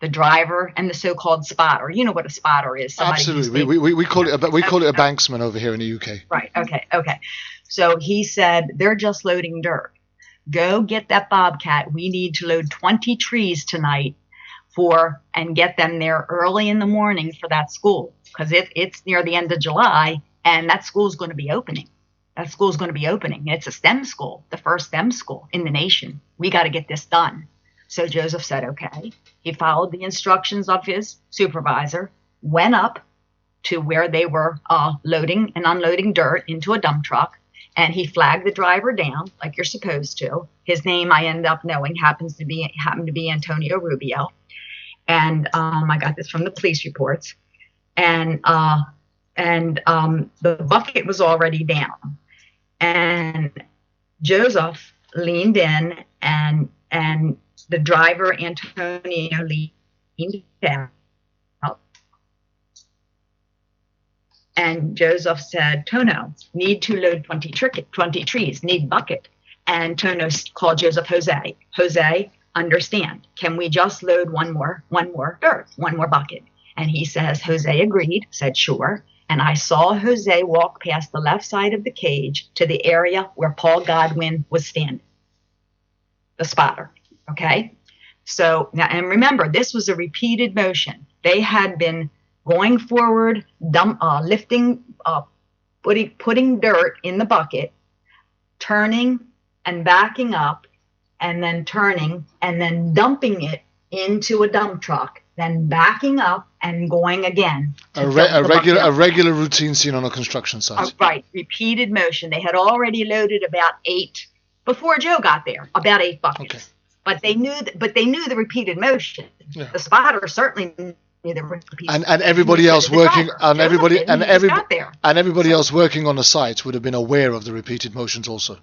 The driver and the so-called spotter. You know what a spotter is. Absolutely. We call it a banksman over here in the UK. Right. Okay. So he said, they're just loading dirt. Go get that bobcat. We need to load 20 trees tonight and get them there early in the morning for that school, because it's near the end of July and that school's going to be opening. It's a STEM school, the first STEM school in the nation. We got to get this done. So Joseph said, okay. He followed the instructions of his supervisor, went up to where they were loading and unloading dirt into a dump truck, and he flagged the driver down like you're supposed to. His name, I ended up knowing, happened to be Antonio Rubio. And I got this from the police reports. And the bucket was already down. And Joseph leaned in, and the driver, Antonio, leaned down. And Joseph said, Tono, need to load 20 trees, need bucket. And Tono called Joseph Jose. Jose, understand, can we just load one more dirt, one more bucket? And he says, Jose agreed, said sure. And I saw Jose walk past the left side of the cage to the area where Paul Godwin was standing, the spotter. Okay. So now, and remember, this was a repeated motion. They had been going forward, lifting, putting dirt in the bucket, turning and backing up, and then turning and then dumping it into a dump truck, then backing up and going again. A regular routine seen on a construction site. Right, repeated motion. They had already loaded about 8 before Joe got there. About 8 buckets. Okay. But they knew the repeated motion. Yeah. The spotter certainly knew the repeated motion. And everybody else working everybody else working on the site would have been aware of the repeated motions also.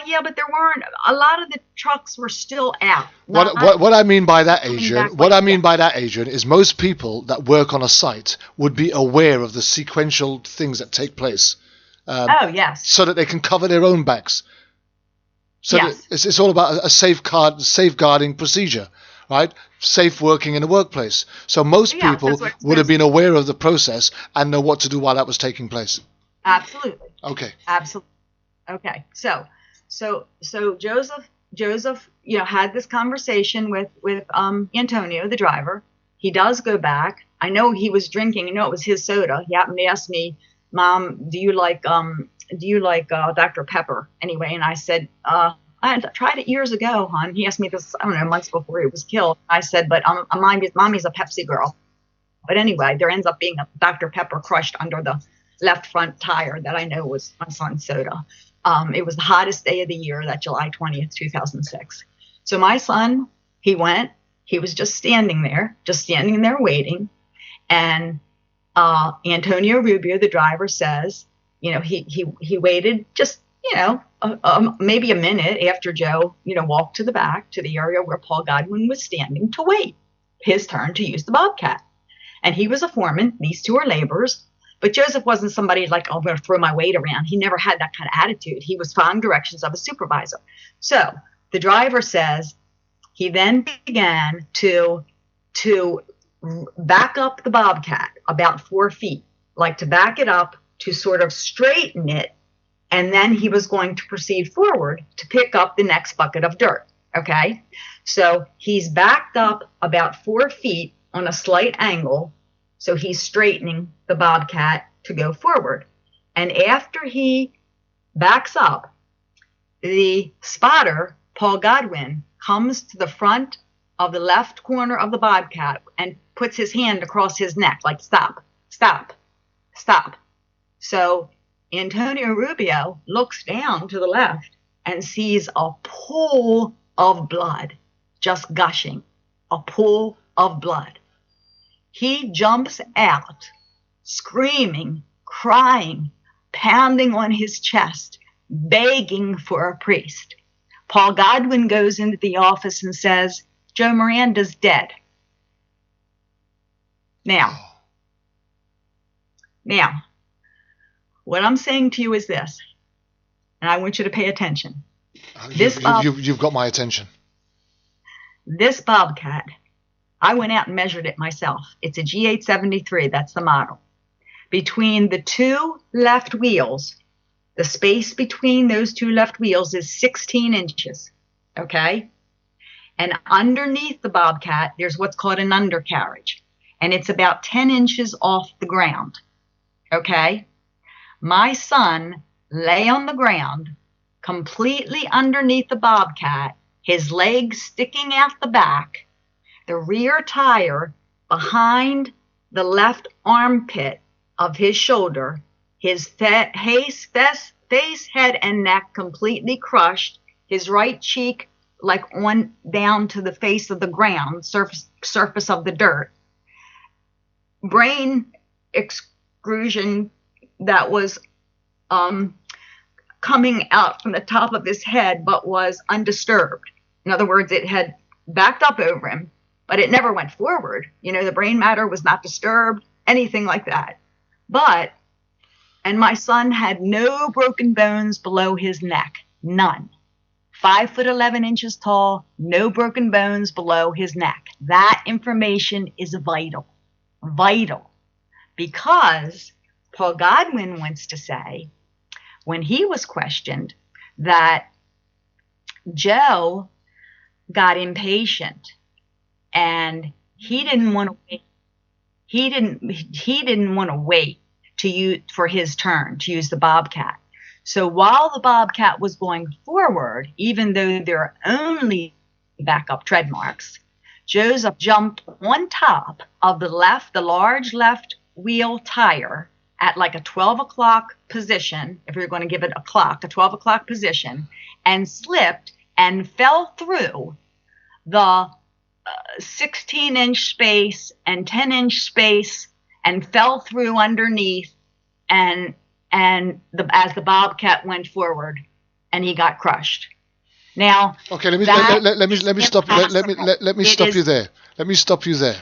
Yeah, but there weren't. A lot of the trucks were still out. What I mean by that, Adrian, is most people that work on a site would be aware of the sequential things that take place. Yes. So that they can cover their own backs. So yes. It's all about a safeguarding procedure, right? Safe working in the workplace. So most people would have been aware of the process and know what to do while that was taking place. Absolutely. Okay. Absolutely. Okay. So Joseph, had this conversation with Antonio, the driver. He does go back. I know he was drinking. I know it was his soda. He happened to ask me, Mom, do you like Dr. Pepper? Anyway, and I said, I had tried it years ago, hon. He asked me this, I don't know, months before he was killed. I said, but mommy's a Pepsi girl. But anyway, there ends up being a Dr. Pepper crushed under the left front tire that I know was my son's soda. It was the hottest day of the year, that July 20th, 2006. So my son, he was just standing there waiting. And Antonio Rubio, the driver, says, he waited just, maybe a minute after Joe, walked to the back to the area where Paul Godwin was standing to wait his turn to use the Bobcat. And he was a foreman. These two are laborers. But Joseph wasn't somebody like, oh, I'm going to throw my weight around. He never had that kind of attitude. He was following directions of a supervisor. So the driver says he then began to back up the Bobcat about 4 feet, like to back it up to sort of straighten it. And then he was going to proceed forward to pick up the next bucket of dirt. Okay. So he's backed up about 4 feet on a slight angle. So he's straightening the Bobcat to go forward. And after he backs up, the spotter, Paul Godwin, comes to the front of the left corner of the Bobcat and puts his hand across his neck, like, stop, stop, stop. So Antonio Rubio looks down to the left and sees a pool of blood just gushing, a pool of blood. He jumps out, screaming, crying, pounding on his chest, begging for a priest. Paul Godwin goes into the office and says, Joe Miranda's dead. Now, what I'm saying to you is this, and I want you to pay attention. You've got my attention. This Bobcat, I went out and measured it myself. It's a G873. That's the model. Between the two left wheels, the space between those two left wheels is 16 inches. Okay? And underneath the Bobcat, there's what's called an undercarriage. And it's about 10 inches off the ground. Okay? My son lay on the ground, completely underneath the Bobcat, his legs sticking out the back, the rear tire behind the left armpit of his shoulder, his face, head, and neck completely crushed, his right cheek like on down to the face of the ground, surface of the dirt, brain excrusion that was coming out from the top of his head but was undisturbed. In other words, it had backed up over him, but it never went forward. The brain matter was not disturbed, anything like that. And my son had no broken bones below his neck, none. 5'11" tall, no broken bones below his neck. That information is vital, because Paul Godwin wants to say, when he was questioned, that Joe got impatient and he didn't want to wait. He didn't want to wait for his turn to use the Bobcat. So while the Bobcat was going forward, even though there are only backup tread marks, Joseph jumped on top of the large left wheel tire at like a 12 o'clock position, if you're going to give it a 12 o'clock position, and slipped and fell through the 16-inch space and 10-inch space and fell through underneath as the Bobcat went forward, and he got crushed. Now, okay, let me stop. Let me stop you there. Let me stop you there.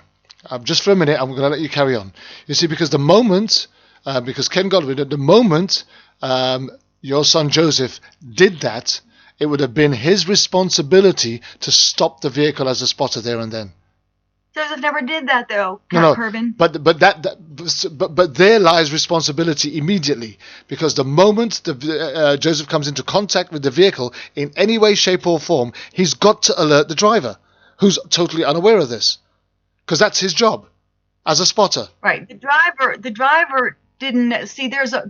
Just for a minute, I'm going to let you carry on. You see, because because Ken Godwin, at the moment your son Joseph did that, it would have been his responsibility to stop the vehicle as a spotter there and then. Joseph never did that, though, Kervin. But there lies responsibility immediately, because the moment Joseph comes into contact with the vehicle in any way, shape, or form, he's got to alert the driver, who's totally unaware of this, because that's his job as a spotter. Right. The driver didn't see. There's a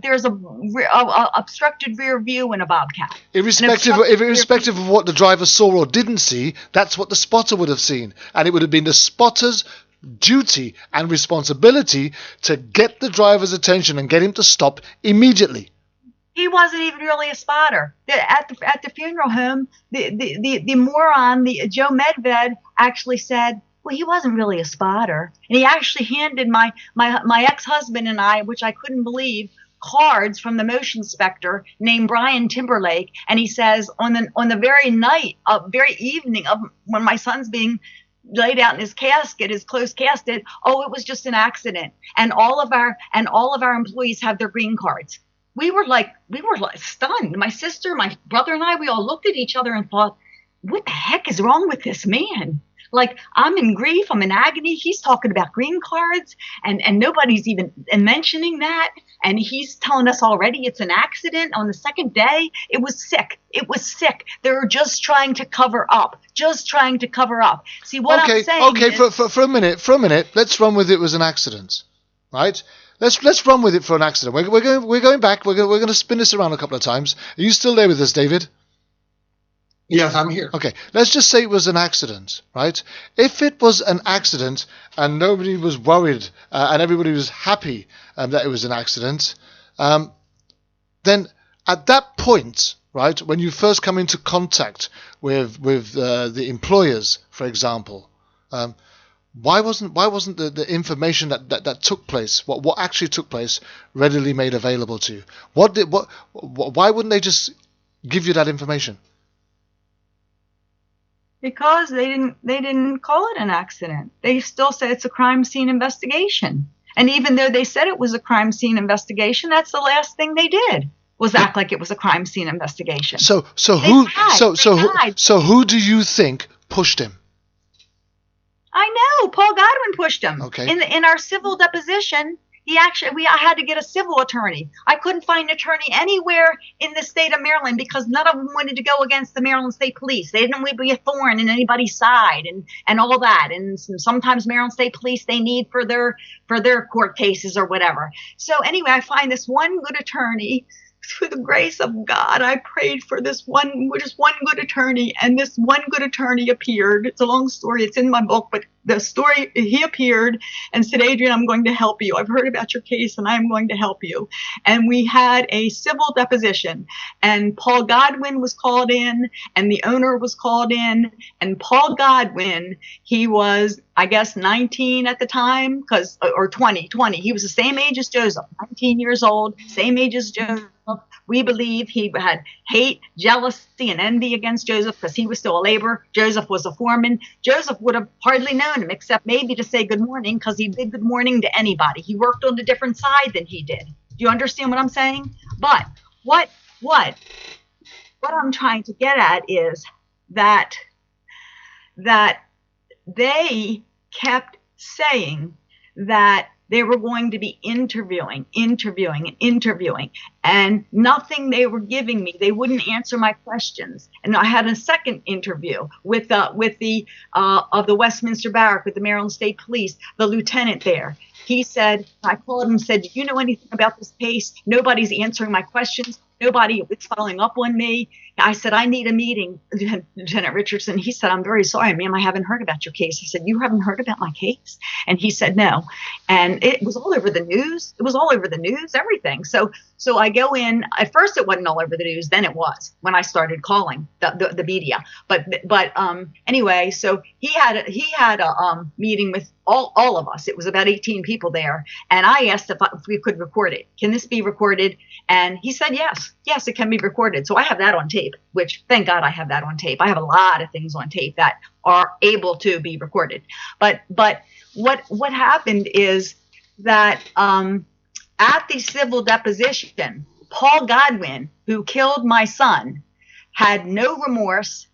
obstructed rear view in a Bobcat. Irrespective of what the driver saw or didn't see, that's what the spotter would have seen, and it would have been the spotter's duty and responsibility to get the driver's attention and get him to stop immediately. He wasn't even really a spotter. At the funeral home, the moron, the Joe Medved, actually said, well, he wasn't really a spotter. And he actually handed my ex-husband and I, which I couldn't believe, cards from the motion inspector named Brian Timberlake. And he says on the very evening of when my son's being laid out in his casket, his closed casket, oh, it was just an accident. And all of our employees have their green cards. We were like stunned. My sister, my brother, and I, we all looked at each other and thought, what the heck is wrong with this man? Like, I'm in grief, I'm in agony. He's talking about green cards, and nobody's even mentioning that. And he's telling us already it's an accident on the second day. It was sick. They were just trying to cover up. See what I'm saying? Okay. For a minute, let's run with it was an accident, right? Let's run with it for an accident. We're going back. We're going to spin this around a couple of times. Are you still there with us, David? Yes, I'm here. Okay, let's just say it was an accident, right? If it was an accident and nobody was worried and everybody was happy that it was an accident, then at that point, right, when you first come into contact with the employers, for example, why wasn't the information that took place, what actually took place, readily made available to you? Why wouldn't they just give you that information? Because they didn't call it an accident. They still said it's a crime scene investigation. And even though they said it was a crime scene investigation, that's the last thing they did was act like it was a crime scene investigation. So who do you think pushed him? I know Paul Godwin pushed him. Okay. In our civil deposition, I had to get a civil attorney. I couldn't find an attorney anywhere in the state of Maryland because none of them wanted to go against the Maryland State Police. They didn't want to be a thorn in anybody's side and all that. And sometimes Maryland State Police they need for their court cases or whatever. So anyway, I find this one good attorney. Through the grace of God, I prayed for just one good attorney, and this one good attorney appeared. It's a long story. It's in my book, but the story, he appeared and said, Adrian, I'm going to help you. I've heard about your case, and I'm going to help you. And we had a civil deposition, and Paul Godwin was called in, and the owner was called in, and Paul Godwin, he was, I guess, 19 at the time, or 20. He was the same age as Joseph, 19 years old, same age as Joseph. We believe he had hate, jealousy, and envy against Joseph because he was still a laborer. Joseph was a foreman. Joseph would have hardly known him except maybe to say good morning because he did good morning to anybody. He worked on a different side than he did. Do you understand what I'm saying? But what I'm trying to get at is that they kept saying that they were going to be interviewing, and nothing they were giving me. They wouldn't answer my questions. And I had a second interview with the Westminster Barrack, with the Maryland State Police, the lieutenant there. He said, I called him and said, do you know anything about this case? Nobody's answering my questions. Nobody is following up on me. I said, I need a meeting, Lieutenant Richardson. He said, I'm very sorry, ma'am. I haven't heard about your case. I said, you haven't heard about my case? And he said, no. And it was all over the news. It was all over the news, everything. So I go in. At first, it wasn't all over the news. Then it was when I started calling the media. But anyway, so he had a meeting with all of us. It was about 18 people there. And I asked if we could record it. Can this be recorded? And he said, yes, it can be recorded. So I have that on tape, which thank God I have that on tape. I have a lot of things on tape that are able to be recorded. But what happened is that at the civil deposition, Paul Godwin, who killed my son, had no remorse,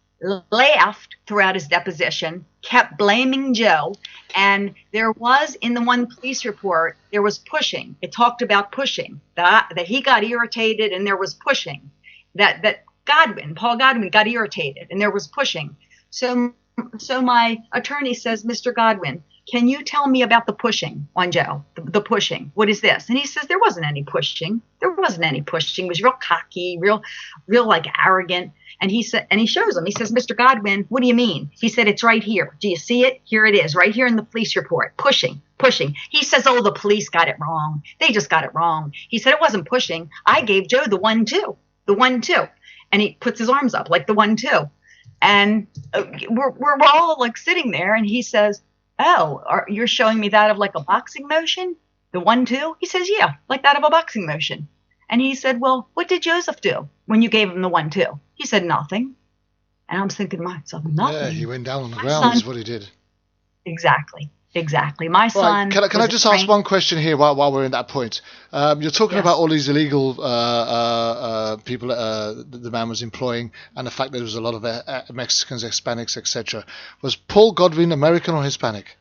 laughed throughout his deposition, kept blaming Joe. And there was, in the one police report, there was pushing. It talked about pushing, that he got irritated and there was pushing, that Paul Godwin got irritated and there was pushing. So my attorney says, Mr. Godwin, can you tell me about the pushing on Joe? The pushing. What is this? And he says, there wasn't any pushing. There wasn't any pushing. He was real cocky, real like arrogant. And he said, and he shows him. He says, Mr. Godwin, what do you mean? He said, it's right here. Do you see it? Here it is, right here in the police report. Pushing. He says, oh, the police got it wrong. They just got it wrong. He said, it wasn't pushing. I gave Joe the 1-2. The 1-2. And he puts his arms up like the 1-2. And we're all like sitting there, and he says, oh, you're showing me that of like a boxing motion? The 1-2? He says, yeah, like that of a boxing motion. And he said, well, what did Joseph do when you gave him the 1-2? He said, nothing. And I'm thinking to myself, nothing. Yeah, he went down on the ground is what he did. Exactly. My son. Right. Can I just ask one question here while we're in that point? You're talking about all these illegal people the man was employing, and the fact that there was a lot of Mexicans, Hispanics, etc. Was Paul Godwin American or Hispanic?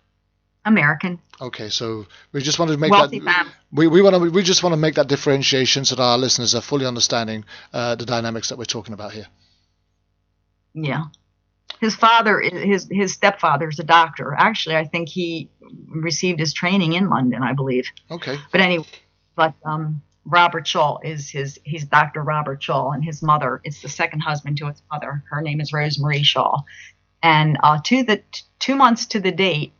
American. Okay, so we just wanted to make wealthy that. Family. We just want to make that differentiation so that our listeners are fully understanding the dynamics that we're talking about here. Yeah. His father, his stepfather is a doctor. Actually, I think he received his training in London, I believe. Okay. But anyway, Robert Shaw he's Dr. Robert Shaw, and his mother is the second husband to his mother. Her name is Rosemary Shaw. And 2 months to the date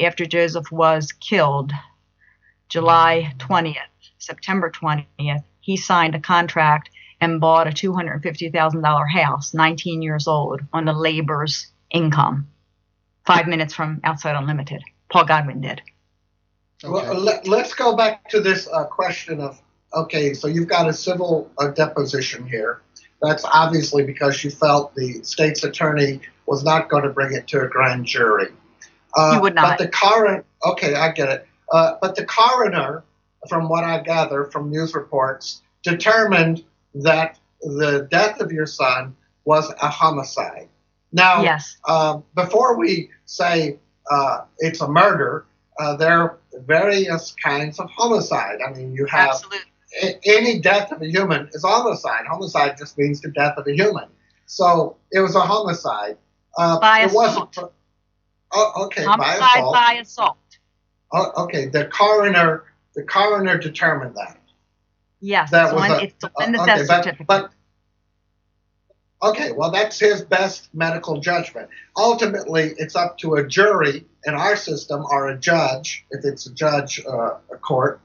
after Joseph was killed, July 20th, September 20th, he signed a contract and bought a $250,000 house, 19 years old, on a labor's income, 5 minutes from Outside Unlimited. Paul Godwin did. Okay. Well, let's go back to this question of, okay, so you've got a civil deposition here. That's obviously because you felt the state's attorney was not going to bring it to a grand jury. He would not. But the coroner, okay, I get it. But the coroner, from what I gather from news reports, determined that the death of your son was a homicide. Now, yes. Before we say it's a murder, there are various kinds of homicide. I mean, you have any death of a human is homicide. Homicide just means the death of a human. So it was a homicide. By assault. Okay, homicide by assault. Okay, the coroner determined that. Yes, it's in the death certificate. Okay, well, that's his best medical judgment. Ultimately, it's up to a jury in our system, or a judge, if it's a judge, a court,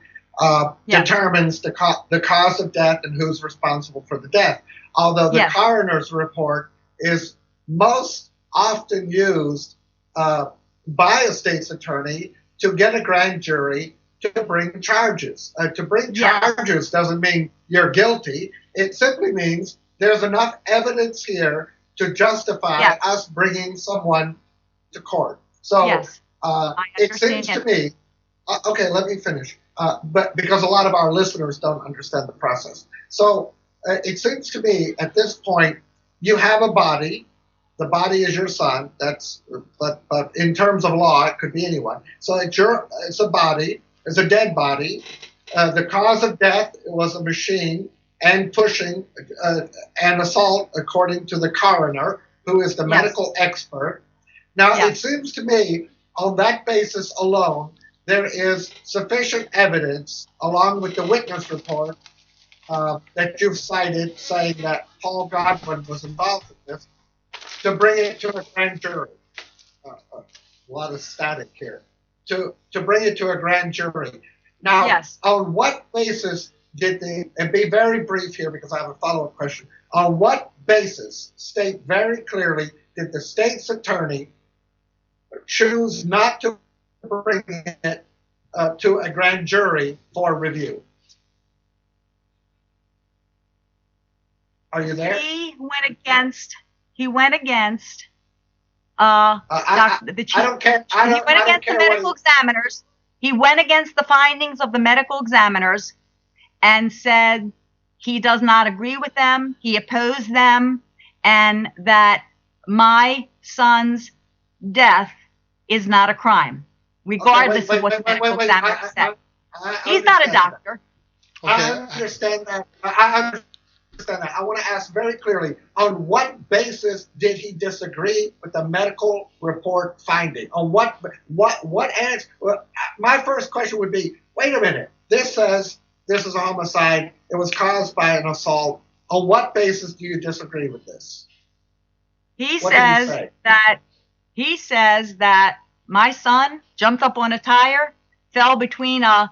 determines the cause of death and who's responsible for the death. Although the coroner's report is most often used by a state's attorney to get a grand jury to bring charges. To bring charges doesn't mean you're guilty. It simply means there's enough evidence here to justify us bringing someone to court. So it seems to me, okay, let me finish, but because a lot of our listeners don't understand the process. So it seems to me at this point, you have a body. The body is your son. But in terms of law, it could be anyone. So it's a body. It's a dead body. The cause of death was a machine and pushing and assault, according to the coroner, who is the medical expert. Now, it seems to me, on that basis alone, there is sufficient evidence, along with the witness report that you've cited, saying that Paul Godwin was involved in this, to bring it to a grand jury. A lot of static here. To bring it to a grand jury. Now, on what basis did and be very brief here because I have a follow-up question, on what basis, state very clearly, did the state's attorney choose not to bring it to a grand jury for review? Are you there? He went against the medical examiners. He went against the findings of the medical examiners and said he does not agree with them, he opposed them, and that my son's death is not a crime, regardless of what the medical examiner said. He's not a doctor. I understand that. I understand that. I want to ask very clearly, on what basis did he disagree with the medical report finding? On what answer? Well, my first question would be, wait a minute. This says this is a homicide. It was caused by an assault. On what basis do you disagree with this? He says that my son jumped up on a tire, fell between a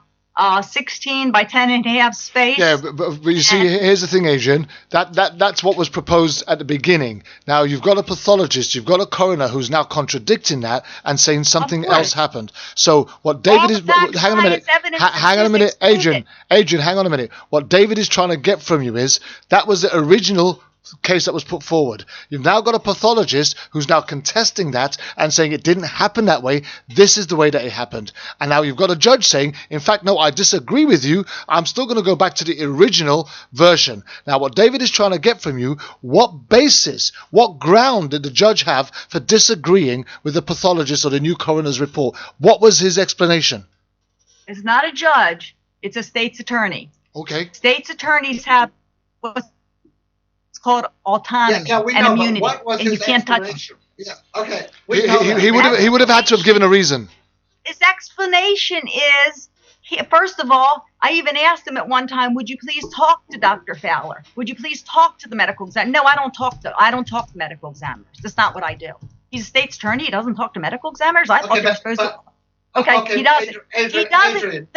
16 by 10 and a half space. Yeah, but you see, here's the thing, Adrian. That's what was proposed at the beginning. Now, you've got a pathologist, you've got a coroner who's now contradicting that and saying something else happened. So what David is... Hang on a minute. Hang on a minute, Adrian. Adrian, hang on a minute. What David is trying to get from you is, that was the original case that was put forward. You've now got a pathologist who's now contesting that and saying it didn't happen that way. This is the way that it happened. And now you've got a judge saying, in fact, no, I disagree with you. I'm still going to go back to the original version. Now, what David is trying to get from you, what basis, what ground did the judge have for disagreeing with the pathologist or the new coroner's report? What was his explanation? It's not a judge. It's a state's attorney. Okay. State's attorneys have what's called autonomy we and know, immunity, what was and his you can't touch them. Yeah, okay. He would have had to have given a reason. His explanation is, first of all, I even asked him at one time, would you please talk to Dr. Fowler? Would you please talk to the medical examiner? No, I don't talk to medical examiners. That's not what I do. He's a state's attorney. He doesn't talk to medical examiners. I thought they were supposed to. Okay, he doesn't. Adrian.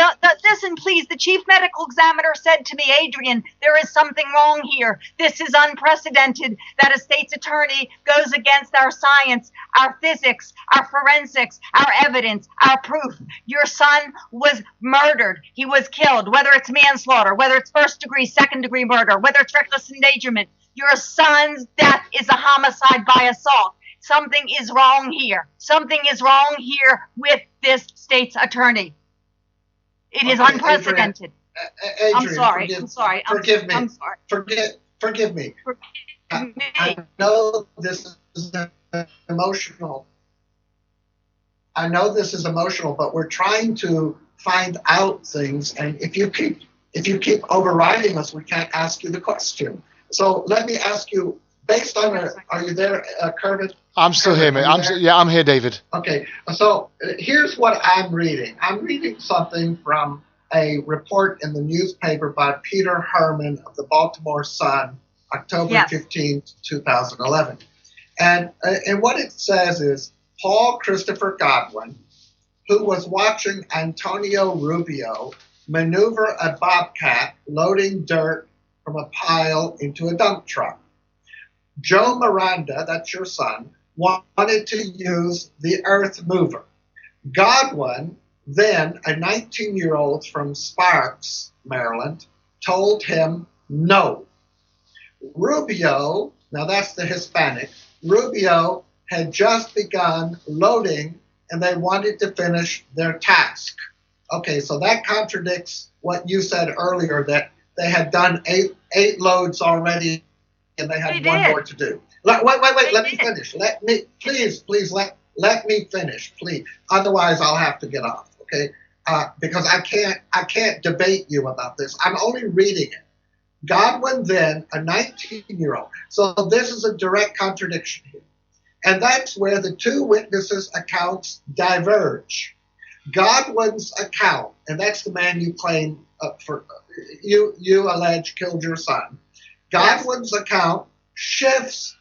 Listen, please. The chief medical examiner said to me, Adrian, there is something wrong here. This is unprecedented that a state's attorney goes against our science, our physics, our forensics, our evidence, our proof. Your son was murdered. He was killed, whether it's manslaughter, whether it's first degree, second degree murder, whether it's reckless endangerment. Your son's death is a homicide by assault. Something is wrong here. Something is wrong here with this state's attorney. It is unprecedented. Adrian, I'm sorry. Forgive me. I'm sorry. Forgive me. I know this is emotional. But we're trying to find out things, and if you keep overriding us, we can't ask you the question. So let me ask you, based on are you there, Kervin? I'm still here, mate. I'm here, David. Okay, so here's what I'm reading. I'm reading something from a report in the newspaper by Peter Herman of the Baltimore Sun, October 15th, 2011. And what it says is, Paul Christopher Godwin, who was watching Antonio Rubio maneuver a bobcat loading dirt from a pile into a dump truck. Joe Miranda, that's your son, wanted to use the earth mover. Godwin, then a 19-year-old from Sparks, Maryland, told him no. Rubio, now that's the Hispanic, Rubio had just begun loading and they wanted to finish their task. Okay, so that contradicts what you said earlier, that they had done eight loads already and they had one more to do. Wait, let me finish. Let me finish, please. Otherwise, I'll have to get off, okay? Because I can't debate you about this. I'm only reading it. Godwin then, a 19-year-old. So this is a direct contradiction here. And that's where the two witnesses' accounts diverge. Godwin's account, and that's the man you claim you allege killed your son. Godwin's account shifts,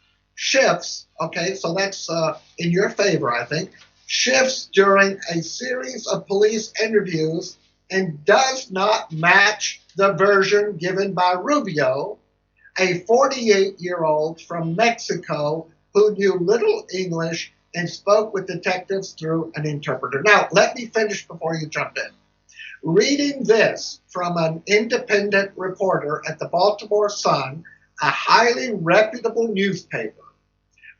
okay, so that's in your favor, I think, shifts during a series of police interviews and does not match the version given by Rubio, a 48-year-old from Mexico who knew little English and spoke with detectives through an interpreter. Now, let me finish before you jump in. Reading this from an independent reporter at the Baltimore Sun, a highly reputable newspaper,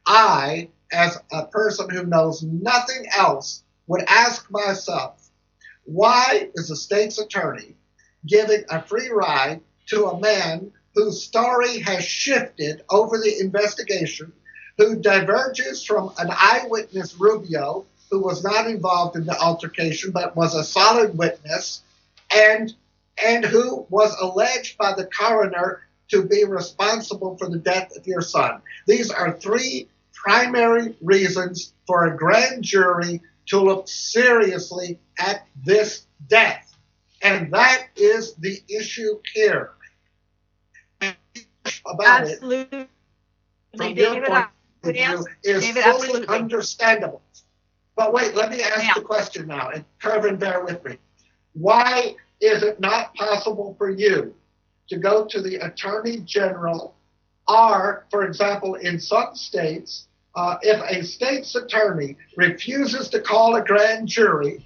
I, as a person who knows nothing else, would ask myself, why is the state's attorney giving a free ride to a man whose story has shifted over the investigation, who diverges from an eyewitness, Rubio, who was not involved in the altercation but was a solid witness, and who was alleged by the coroner to be responsible for the death of your son. These are three primary reasons for a grand jury to look seriously at this death. And that is the issue here. About absolutely. it, from David, your point of view, is David, fully absolutely. understandable. But wait, let me ask the question now, and Kervin, bear with me. Why is it not possible for you to go to the Attorney General, or, for example, in some states, if a state's attorney refuses to call a grand jury,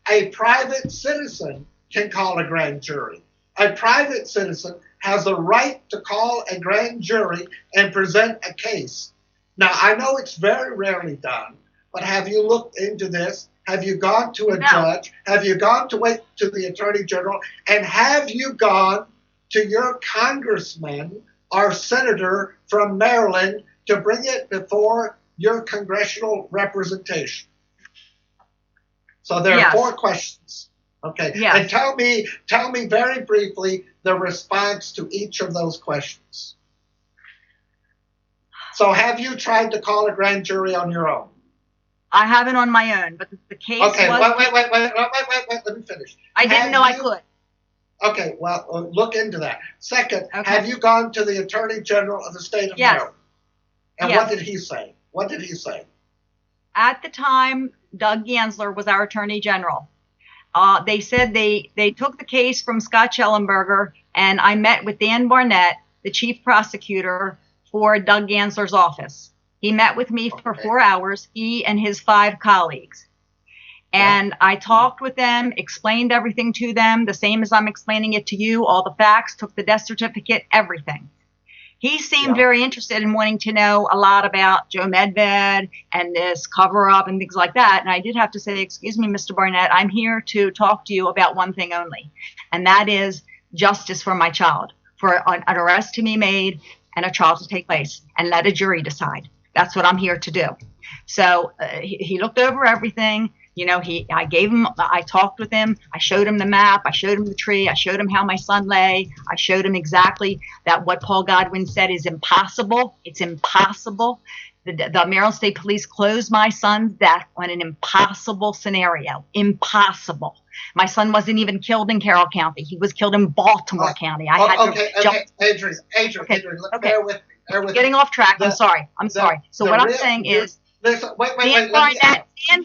a private citizen can call a grand jury. A private citizen has a right to call a grand jury and present a case. Now, I know it's very rarely done, but have you looked into this? Have you gone to a judge? Have you gone to wait to the Attorney General? And have you gone to your congressman or senator from Maryland to bring it before your congressional representation? So there are four questions. Okay. Yes. And tell me very briefly the response to each of those questions. So have you tried to call a grand jury on your own? I haven't on my own, but the case okay, was... wait, let me finish. I didn't know I could. Okay, well, look into that. Second, have you gone to the Attorney General of the state of Maryland? And what did he say? What did he say? At the time, Doug Gansler was our Attorney General. They said they took the case from Scott Schellenberger, and I met with Dan Barnett, the chief prosecutor for Doug Gansler's office. He met with me for 4 hours, he and his 5 colleagues. And I talked with them, explained everything to them, the same as I'm explaining it to you, all the facts, took the death certificate, everything. He seemed very interested in wanting to know a lot about Joe Medved and this cover-up and things like that. And I did have to say, excuse me, Mr. Barnett, I'm here to talk to you about one thing only, and that is justice for my child, for an arrest to be made and a trial to take place, and let a jury decide. That's what I'm here to do. So he looked over everything. You know, I talked with him. I showed him the map. I showed him the tree. I showed him how my son lay. I showed him exactly that what Paul Godwin said is impossible. It's impossible. The Maryland State Police closed my son's death on an impossible scenario. Impossible. My son wasn't even killed in Carroll County. He was killed in Baltimore County. Adrian, bear with me. Getting off track. I'm sorry. So what I'm saying is, Dan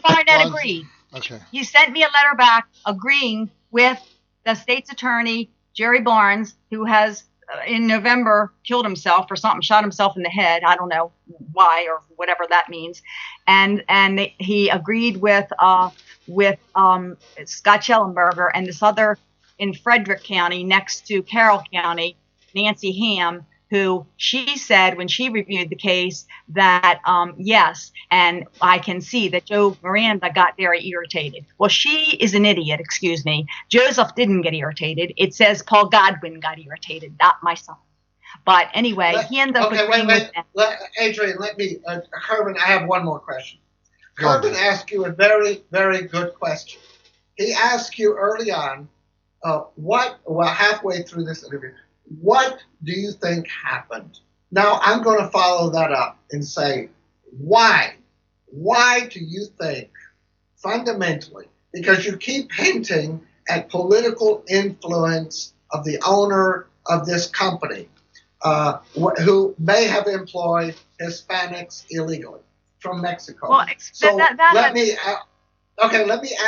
Barnett agreed. Okay. He sent me a letter back agreeing with the state's attorney, Jerry Barnes, who has in November killed himself or something, shot himself in the head. I don't know why or whatever that means. And he agreed with Scott Schellenberger and this other in Frederick County next to Carroll County, Nancy Ham, who she said when she reviewed the case that, yes, and I can see that Joe Miranda got very irritated. Well, she is an idiot, excuse me. Joseph didn't get irritated. It says Paul Godwin got irritated, not my son. But anyway, he ended up Adrian, let me, Kervin, I have one more question. Kervin asked you a very, very good question. He asked you early on, halfway through this interview, what do you think happened? Now, I'm going to follow that up and say, why? Why do you think, fundamentally, because you keep hinting at political influence of the owner of this company, who may have employed Hispanics illegally from Mexico. Well, so let me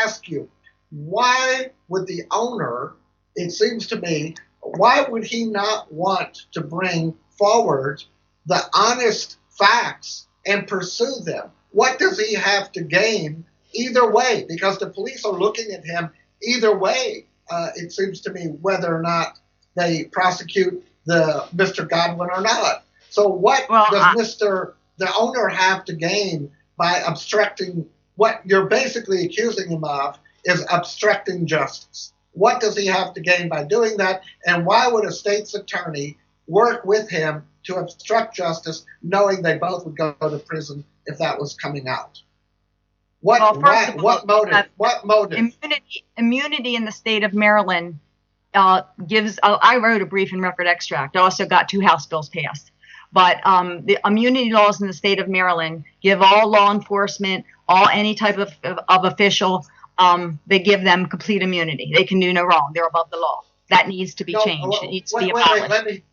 ask you, why would the owner, it seems to me, why would he not want to bring forward the honest facts and pursue them? What does he have to gain either way? Because the police are looking at him either way, it seems to me, whether or not they prosecute Mr. Godwin or not. So what does the owner have to gain by obstructing? What you're basically accusing him of is obstructing justice. What does he have to gain by doing that? And why would a state's attorney work with him to obstruct justice, knowing they both would go to prison if that was coming out? What motive? Immunity in the state of Maryland gives. I wrote a brief and record extract. I also got 2 House bills passed. But the immunity laws in the state of Maryland give all law enforcement, any type of official, they give them complete immunity. They can do no wrong. They're above the law. That needs to be changed. It needs to be abolished. Let me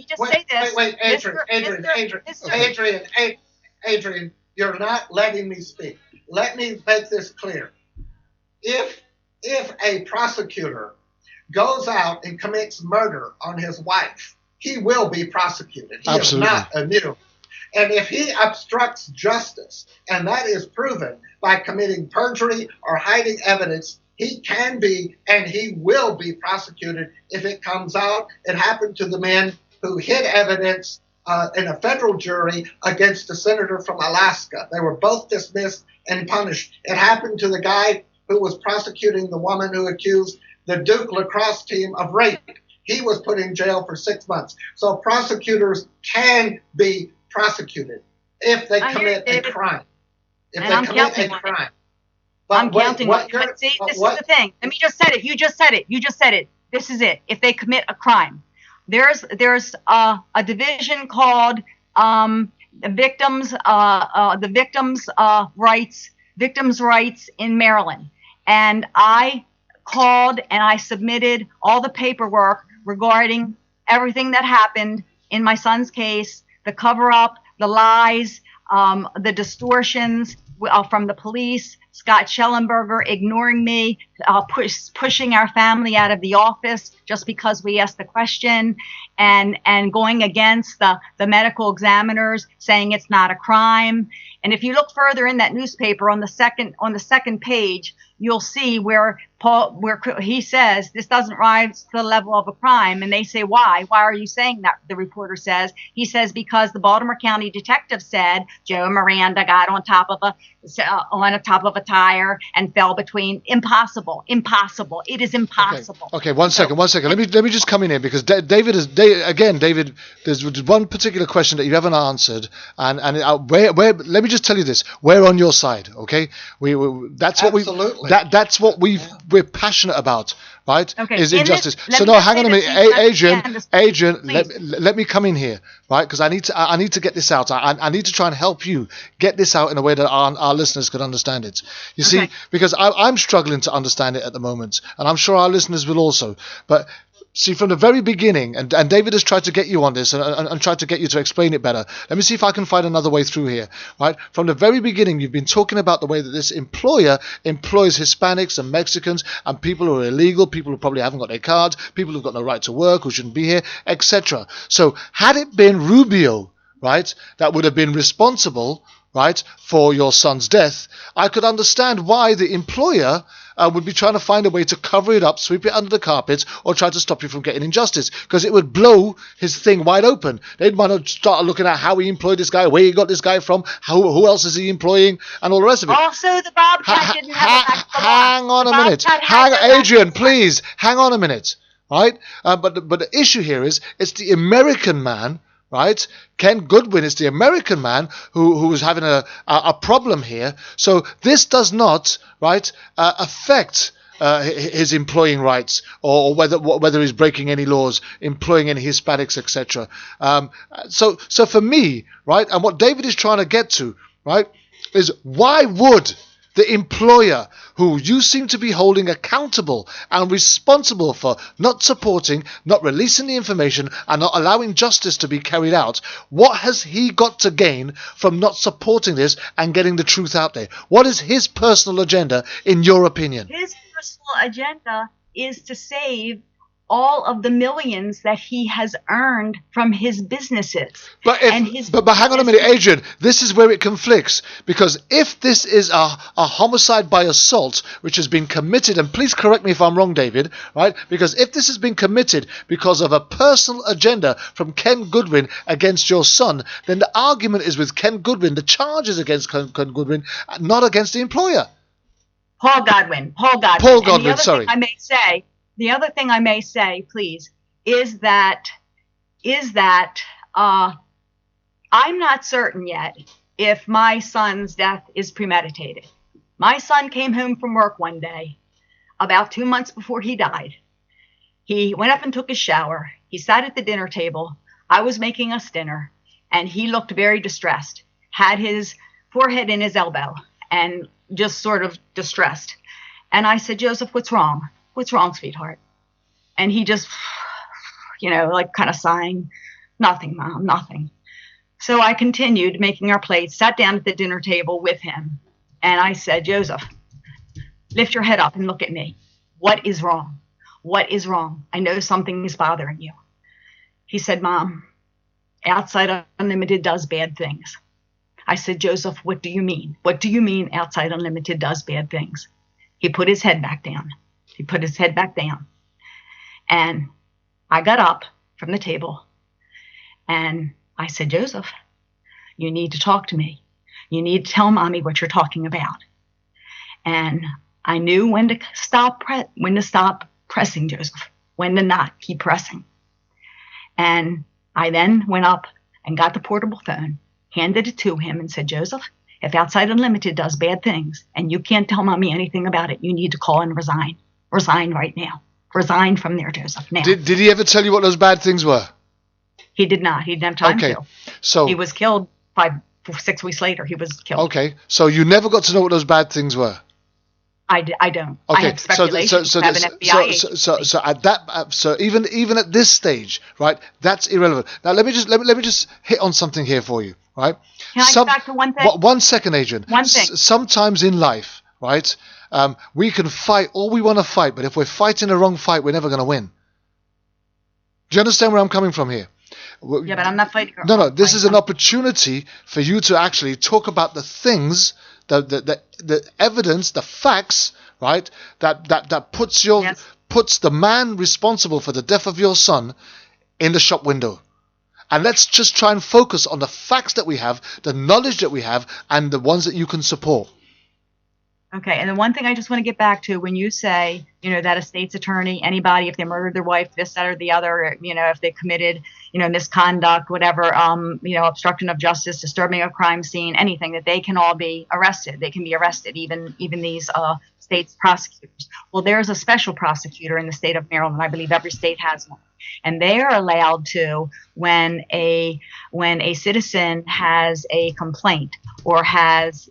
just say this. Wait, Adrian, you're not letting me speak. Let me make this clear. If a prosecutor goes out and commits murder on his wife, he will be prosecuted. He Absolutely. is not immune. And if he obstructs justice, and that is proven by committing perjury or hiding evidence, he can be and he will be prosecuted if it comes out. It happened to the men who hid evidence in a federal jury against a senator from Alaska. They were both dismissed and punished. It happened to the guy who was prosecuting the woman who accused the Duke lacrosse team of rape. He was put in jail for 6 months. So prosecutors can be prosecuted if they commit a crime. If they commit a crime. I'm counting on it. But see, this is the thing. Let me just say it. You just said it. This is it. If they commit a crime. There's a division called victims rights in Maryland. And I called and I submitted all the paperwork regarding everything that happened in my son's case, the cover-up, the lies, the distortions from the police, Scott Schellenberger ignoring me, pushing our family out of the office just because we asked the question, and going against the medical examiners saying it's not a crime. And if you look further in that newspaper on the second page, you'll see where he says this doesn't rise to the level of a crime. And they say, why? Why are you saying that? The reporter says. He says, because the Baltimore County detective said Joe Miranda got on top of a tire and fell between. Impossible. It is impossible. Okay, one second. Let me just come in here, because David, there's one particular question that you haven't answered, and where let me just tell you this: we're on your side, okay? That's what we're passionate about, right? Okay. Is injustice. So no, hang on a minute, Adrian. Let me come in here, right? Because I need to get this out. I need to try and help you get this out in a way that our listeners can understand it. You see, because I'm struggling to understand it at the moment, and I'm sure our listeners will also. But see, from the very beginning, and David has tried to get you on this and tried to get you to explain it better. Let me see if I can find another way through here, right? From the very beginning, you've been talking about the way that this employer employs Hispanics and Mexicans and people who are illegal, people who probably haven't got their cards, people who've got no right to work, who shouldn't be here, etc. So had it been Rubio, right, that would have been responsible, right, for your son's death, I could understand why the employer would be trying to find a way to cover it up, sweep it under the carpet, or try to stop you from getting injustice, because it would blow his thing wide open. They'd want to start looking at how he employed this guy, where he got this guy from, who else is he employing, and all the rest of it. Also, the Bobcat didn't have a hang on a minute. Adrian, please, hang on a minute. Right? But the issue here is, it's the American man, right? Ken Goodwin is the American man who is having a problem here. So this does not, right, affect his employing rights, or whether he's breaking any laws, employing any Hispanics, etc. So for me, right, and what David is trying to get to, right, is why would the employer, who you seem to be holding accountable and responsible for not supporting, not releasing the information, and not allowing justice to be carried out, what has he got to gain from not supporting this and getting the truth out there? What is his personal agenda, in your opinion? His personal agenda is to save all of the millions that he has earned from his businesses. But hang on a minute, Adrian. This is where it conflicts, because if this is a homicide by assault which has been committed, and please correct me if I'm wrong, David, right? Because if this has been committed because of a personal agenda from Ken Goodwin against your son, then the argument is with Ken Goodwin, the charges against Ken Goodwin, not against the employer. Paul Godwin, sorry. The other thing I may say, please, is that I'm not certain yet if my son's death is premeditated. My son came home from work one day, about 2 months before he died, He went up and took his shower. He sat at the dinner table. I was making us dinner, and he looked very distressed, had his forehead in his elbow, and just sort of distressed. And I said, Joseph, what's wrong? What's wrong, sweetheart? And he just, like kind of sighing, nothing, Mom, nothing. So I continued making our plates, sat down at the dinner table with him. And I said, Joseph, lift your head up and look at me. What is wrong? What is wrong? I know something is bothering you. He said, Mom, Outside Unlimited does bad things. I said, Joseph, what do you mean? What do you mean Outside Unlimited does bad things? He put his head back down. He put his head back down. And I got up from the table and I said, Joseph, you need to talk to me. You need to tell Mommy what you're talking about. And I knew when to stop pressing, Joseph, when to not keep pressing. And I then went up and got the portable phone, handed it to him and said, Joseph, if Outside Unlimited does bad things and you can't tell Mommy anything about it, you need to call and resign. Resign right now. Resign from there, Joseph, now. Did he ever tell you what those bad things were? He did not. He didn't have time to. So he was killed 6 weeks later. He was killed. Okay. So you never got to know what those bad things were? I don't. Okay. I have speculation. So at that, so even at this stage, right? That's irrelevant. Now let me just hit on something here for you, right? Can I get back to one thing? 1 second, Adrian. One thing. Sometimes in life, right? We can fight all we want to fight, but if we're fighting the wrong fight, we're never going to win. Do you understand where I'm coming from here? Yeah, but I'm not fighting. No. This is an opportunity for you to actually talk about the things, the evidence, the facts, right? That puts the man responsible for the death of your son in the shop window. And let's just try and focus on the facts that we have, the knowledge that we have, and the ones that you can support. Okay, and the one thing I just want to get back to, when you say, that a state's attorney, anybody, if they murdered their wife, this, that, or the other, if they committed, misconduct, whatever, obstruction of justice, disturbing a crime scene, anything, that they can all be arrested. They can be arrested, even these state's prosecutors. Well, there's a special prosecutor in the state of Maryland. I believe every state has one. And they are allowed to, when a citizen has a complaint or has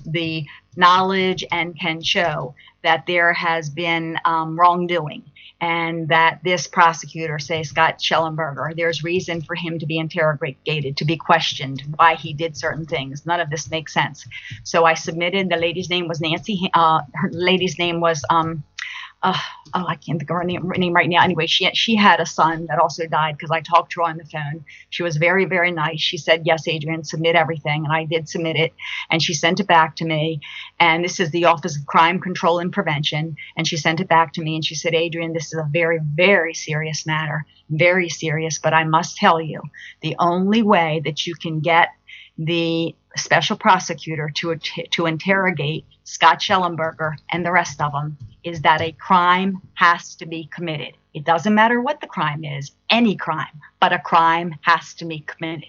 the knowledge and can show that there has been wrongdoing, and that this prosecutor, say Scott Schellenberger, there's reason for him to be interrogated, to be questioned why he did certain things. None of this makes sense. So I submitted. The lady's name was Nancy. Her lady's name was I can't think of her name right now. Anyway, she had a son that also died because I talked to her on the phone. She was very, very nice. She said, yes, Adrian, submit everything. And I did submit it. And she sent it back to me. And this is the Office of Crime Control and Prevention. And she sent it back to me. And she said, Adrian, this is a very, very serious matter. Very serious. But I must tell you, the only way that you can get the special prosecutor to interrogate Scott Schellenberger and the rest of them is that a crime has to be committed. It doesn't matter what the crime is, any crime, but a crime has to be committed.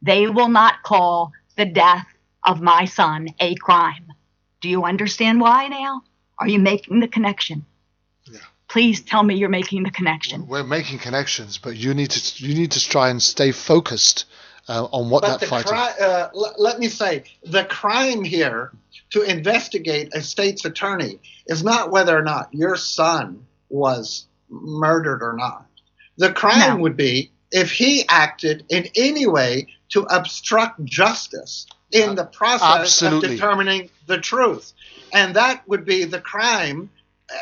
They will not call the death of my son a crime. Do you understand why now? Are you making the connection? Yeah. Please tell me you're making the connection. We're making connections, but you need to try and stay focused on what that fight is. Let me say, the crime here to investigate a state's attorney is not whether or not your son was murdered or not. The crime would be if he acted in any way to obstruct justice in the process of determining the truth. And that would be the crime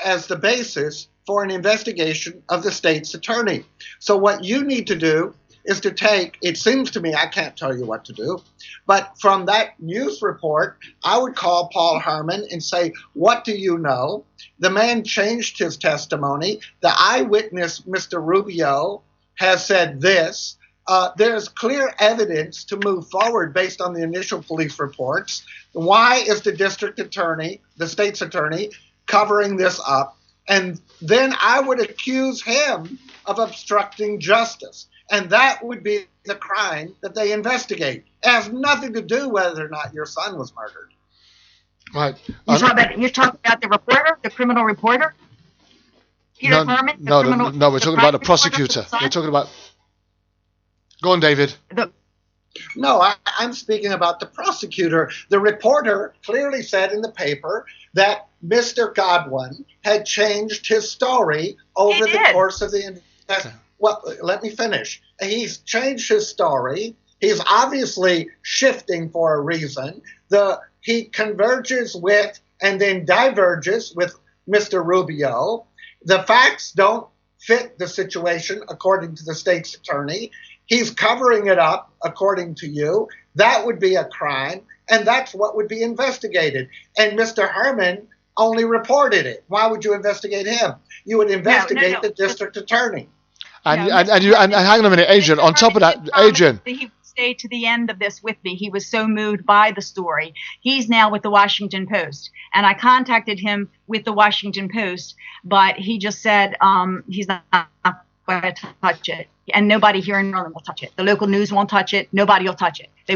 as the basis for an investigation of the state's attorney. So what you need to do is to take, it seems to me, I can't tell you what to do, but from that news report, I would call Paul Herman and say, what do you know? The man changed his testimony. The eyewitness, Mr. Rubio, has said this. There's clear evidence to move forward based on the initial police reports. Why is the district attorney, the state's attorney, covering this up? And then I would accuse him of obstructing justice. And that would be the crime that they investigate. It has nothing to do whether or not your son was murdered. Right. You're talking about the reporter, the criminal reporter? Peter Herman, no, we're talking about the prosecutor. We're talking about... Go on, David. No, I'm speaking about the prosecutor. The reporter clearly said in the paper that Mr. Godwin had changed his story over the course of the investigation. Well, let me finish. He's changed his story. He's obviously shifting for a reason. He converges with and then diverges with Mr. Rubio. The facts don't fit the situation according to the state's attorney. He's covering it up, according to you. That would be a crime, and that's what would be investigated. And Mr. Herman only reported it. Why would you investigate him? You would investigate the district attorney. And hang on a minute, Adrian. On top of that, Adrian. He would stay to the end of this with me. He was so moved by the story. He's now with the Washington Post. And I contacted him with the Washington Post, but he just said he's not going to touch it. And nobody here in Maryland will touch it. The local news won't touch it. Nobody will touch it. They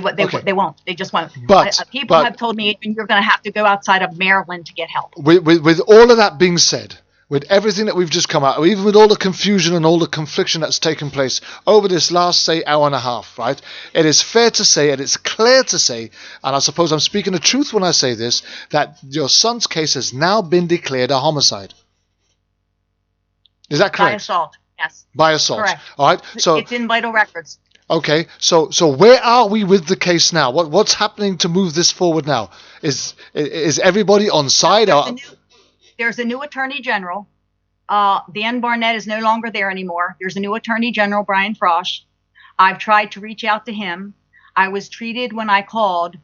won't. They just won't. But people have told me you're going to have to go outside of Maryland to get help. With all of that being said, with everything that we've just come out, even with all the confusion and all the confliction that's taken place over this last, say, hour and a half, right? It is fair to say, and it's clear to say, and I suppose I'm speaking the truth when I say this, that your son's case has now been declared a homicide. Is that correct? By assault. Yes. By assault. Correct. All right. So it's in vital records. Okay. So where are we with the case now? What's happening to move this forward now? Is everybody on side? There's a new attorney general. Dan Barnett is no longer there anymore. There's a new attorney general, Brian Frosch. I've tried to reach out to him. I was treated when I called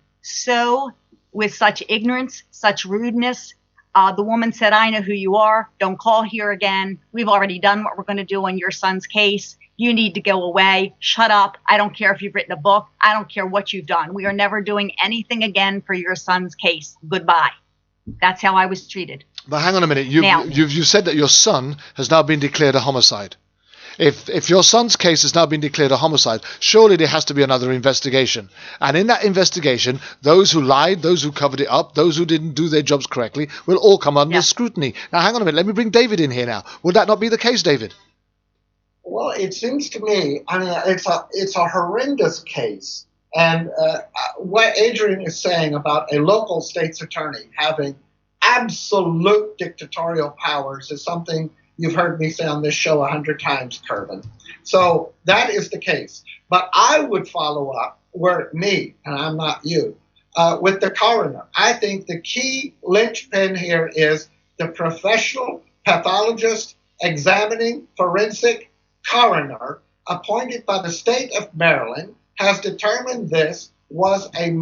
with such ignorance, such rudeness. The woman said, I know who you are. Don't call here again. We've already done what we're going to do on your son's case. You need to go away. Shut up. I don't care if you've written a book. I don't care what you've done. We are never doing anything again for your son's case. Goodbye. That's how I was treated. But hang on a minute. You said that your son has now been declared a homicide. If your son's case has now been declared a homicide, surely there has to be another investigation. And in that investigation, those who lied, those who covered it up, those who didn't do their jobs correctly will all come under scrutiny. Now, hang on a minute. Let me bring David in here now. Would that not be the case, David? Well, it seems to me, it's a horrendous case. And what Adrian is saying about a local state's attorney having absolute dictatorial powers is something you've heard me say on this show 100 times, Kervin. So that is the case. But I would follow up, and I'm not you, with the coroner. I think the key linchpin here is the professional pathologist examining forensic coroner appointed by the state of Maryland has determined this was a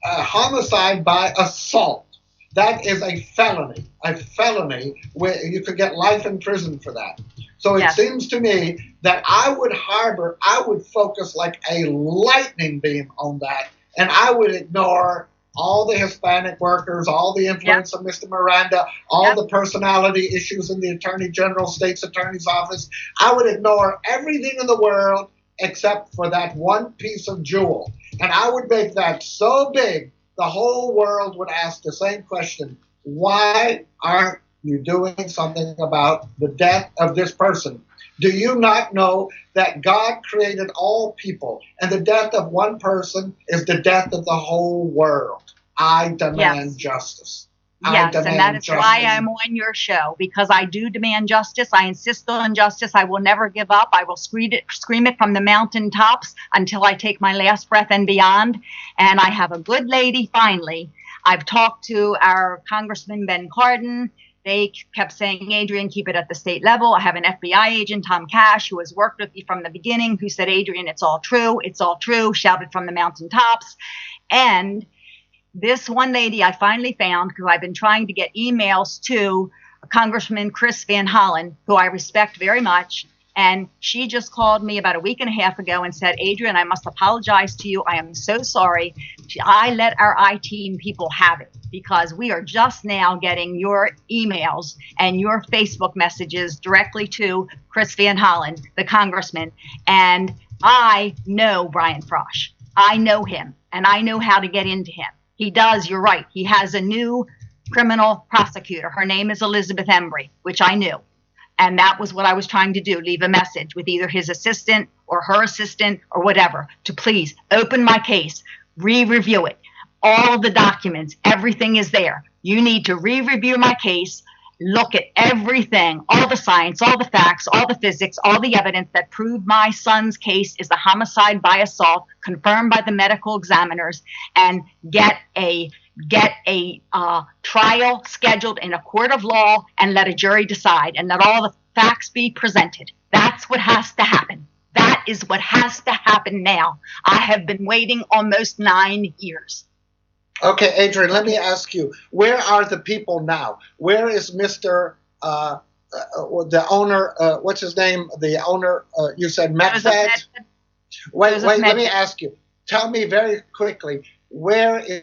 homicide by assault. That is a felony where you could get life in prison for that. So it seems to me that I would focus like a lightning beam on that, and I would ignore all the Hispanic workers, all the influence of Mr. Miranda, all the personality issues in the Attorney General, State's Attorney's Office. I would ignore everything in the world except for that one piece of jewel. And I would make that so big, the whole world would ask the same question: why aren't you doing something about the death of this person? Do you not know that God created all people, and the death of one person is the death of the whole world? I demand justice. Yes, and that is why I'm on your show, because I do demand justice. I insist on justice. I will never give up. I will scream it from the mountaintops until I take my last breath and beyond. And I have a good lady, finally. I've talked to our Congressman Ben Cardin. They kept saying, Adrian, keep it at the state level. I have an FBI agent, Tom Cash, who has worked with me from the beginning, who said, Adrian, it's all true. It's all true. Shouted from the mountaintops. And this one lady I finally found, who I've been trying to get emails to, Congressman Chris Van Hollen, who I respect very much. And she just called me about a week and a half ago and said, Adrian, I must apologize to you. I am so sorry. I let our I-team people have it because we are just now getting your emails and your Facebook messages directly to Chris Van Hollen, the congressman. And I know Brian Frosch. I know him, and I know how to get into him. He does, you're right. He has a new criminal prosecutor. Her name is Elizabeth Embry, which I knew. And that was what I was trying to do, leave a message with either his assistant or her assistant or whatever to please open my case, re-review it. All of the documents, everything is there. You need to re-review my case, look at everything, all the science, all the facts, all the physics, all the evidence that prove my son's case is a homicide by assault confirmed by the medical examiners, and get a trial scheduled in a court of law and let a jury decide and let all the facts be presented. That's what has to happen. That is what has to happen now. I have been waiting almost 9 years. Okay, Adrian, let me ask you, where are the people now? Where is Mr. The owner, what's his name? The owner, you said Medved? Wait, let me ask you. Tell me very quickly, where is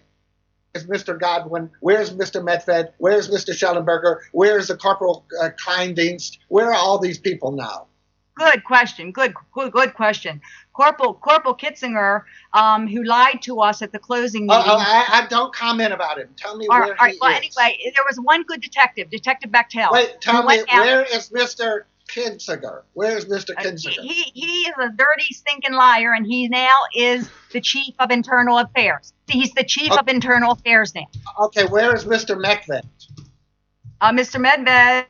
Mr. Godwin? Where's Mr. Medved? Where's Mr. Schellenberger? Where's the Corporal Kleindienst? Where are all these people now? Good question. Good question. Corporal Kitzinger, who lied to us at the closing meeting. I don't comment about him. Tell me where he is. Well, anyway, there was one good detective, Detective Bechtel. Wait, tell me, where is Mr. Kinziger? Where is Mr. Kinziger? He is a dirty, stinking liar, and he now is the chief of internal affairs. He's the chief of internal affairs now. Okay, where is Mr. Medved? Mr. Medved,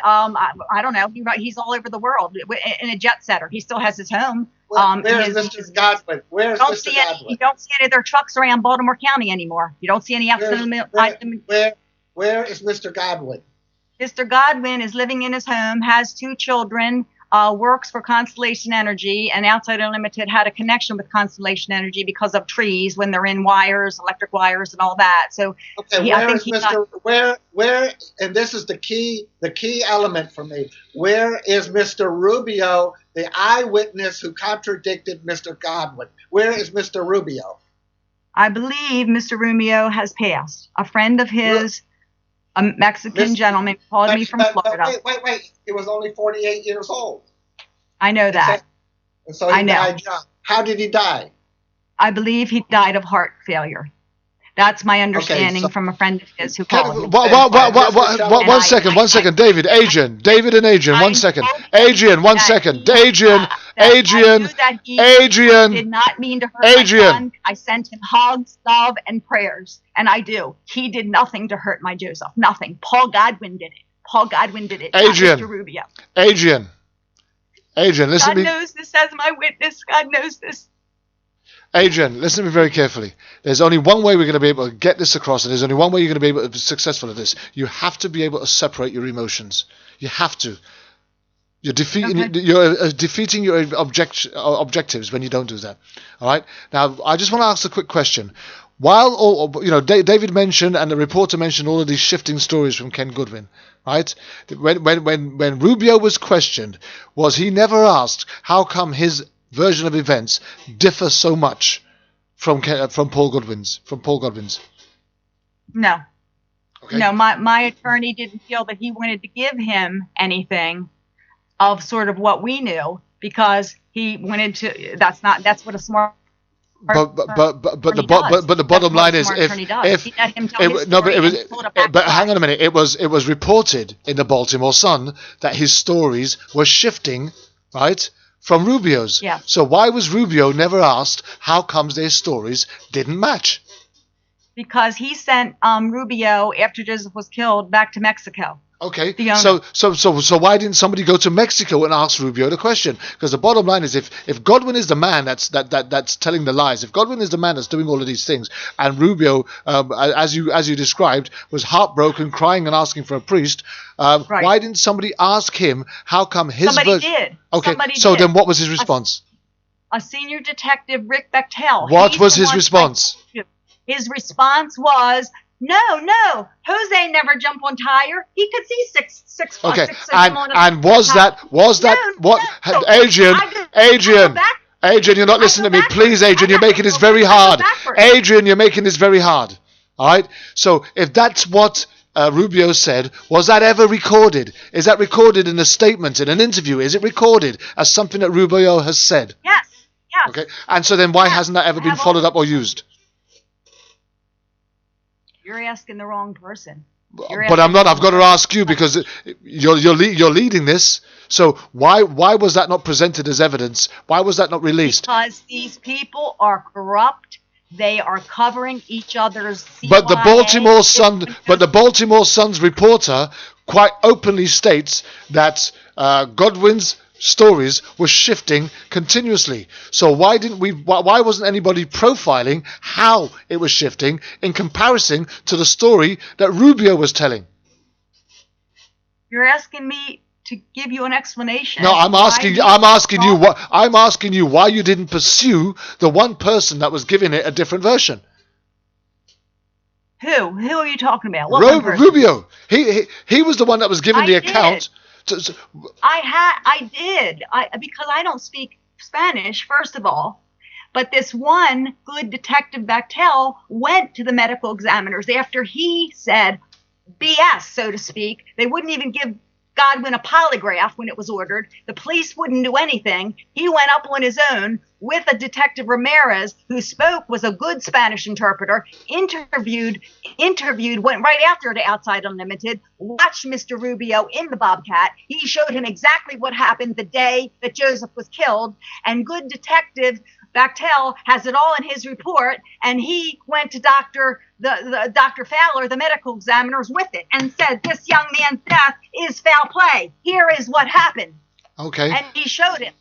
I don't know. He's all over the world in a jet setter. He still has his home. Where's Mr. Godwin? Where's Mr. Godwin? You don't see any of their trucks around Baltimore County anymore. You don't see any outside. Where is Mr. Godwin? Mr. Godwin is living in his home, has 2 children, works for Constellation Energy, and Outside Unlimited had a connection with Constellation Energy because of trees when they're in wires, electric wires, and all that. So, okay, where? And this is the key element for me. Where is Mr. Rubio, the eyewitness who contradicted Mr. Godwin? Where is Mr. Rubio? I believe Mr. Rubio has passed. A friend of his. A Mexican gentleman called me from Florida. Wait. He was only 48 years old. I know that. So he died young. How did he die? I believe he died of heart failure. That's my understanding from a friend of his who called me. One second. David and Adrian, 1 second. Adrian, 1 second. Adrian. Did not mean to hurt my son. I sent him hugs, love, and prayers. And I do. He did nothing to hurt my Joseph. Nothing. Paul Godwin did it. Adrian. Not Mr. Rubio. Adrian, listen to me. God knows this as my witness. God knows this. Adrian, listen to me very carefully. There's only one way we're going to be able to get this across, and there's only one way you're going to be able to be successful at this. You have to be able to separate your emotions. You have to. You're defeating your objectives when you don't do that. All right. Now, I just want to ask a quick question. While David mentioned and the reporter mentioned all of these shifting stories from Ken Goodwin, right? When Rubio was questioned, was he never asked how come his version of events differ so much from Paul Godwin's? No. Okay. No, my attorney didn't feel that he wanted to give him anything of sort of what we knew because he wanted to. That's what a smart. But the bottom line is but hang on a minute. It was reported in the Baltimore Sun that his stories were shifting, right? From Rubio's. Yeah. So why was Rubio never asked how comes their stories didn't match? Because he sent Rubio after Joseph was killed back to Mexico. Okay. So why didn't somebody go to Mexico and ask Rubio the question? Because the bottom line is if Godwin is the man that's telling the lies, if Godwin is the man that's doing all of these things, and Rubio, as you described, was heartbroken, crying and asking for a priest, right. Why didn't somebody ask him how come his Somebody did. Okay. Somebody so did. then what was his response? A senior detective, Rick Bechtel. What was his response? His response was, No, Jose never jumped on tire. He could see six. Okay, and was that what? No. Adrian, you're not listening to me. Please, Adrian, you're making this very hard. Adrian, you're making this very hard. All right. So if that's what Rubio said, was that ever recorded? Is that recorded in a statement, in an interview? Is it recorded as something that Rubio has said? Yes. Okay. And so then why hasn't that ever been followed up or used? You're asking the wrong person. But I'm not. I've got to ask you because you're leading this. So why was that not presented as evidence? Why was that not released? Because these people are corrupt. They are covering each other's CIA. But the Baltimore Sun's reporter quite openly states that Godwin's stories were shifting continuously. So why wasn't anybody profiling how it was shifting in comparison to the story that Rubio was telling? You're asking me to give you an explanation. No, I'm asking you why you didn't pursue the one person that was giving it a different version. Who are you talking about? Rubio. He was the one that was giving the account. I did. Because I don't speak Spanish, first of all. But this one good detective Bactel went to the medical examiners after he said BS, so to speak. They wouldn't even give Godwin a polygraph when it was ordered. The police wouldn't do anything. He went up on his own with a Detective Ramirez who was a good Spanish interpreter, interviewed, went right after to Outside Unlimited, watched Mr. Rubio in the Bobcat. He showed him exactly what happened the day that Joseph was killed, and good Detective Bactel has it all in his report, and he went to Dr. Fowler, the medical examiners, with it, and said, this young man's death is foul play. Here is what happened. Okay. And he showed him.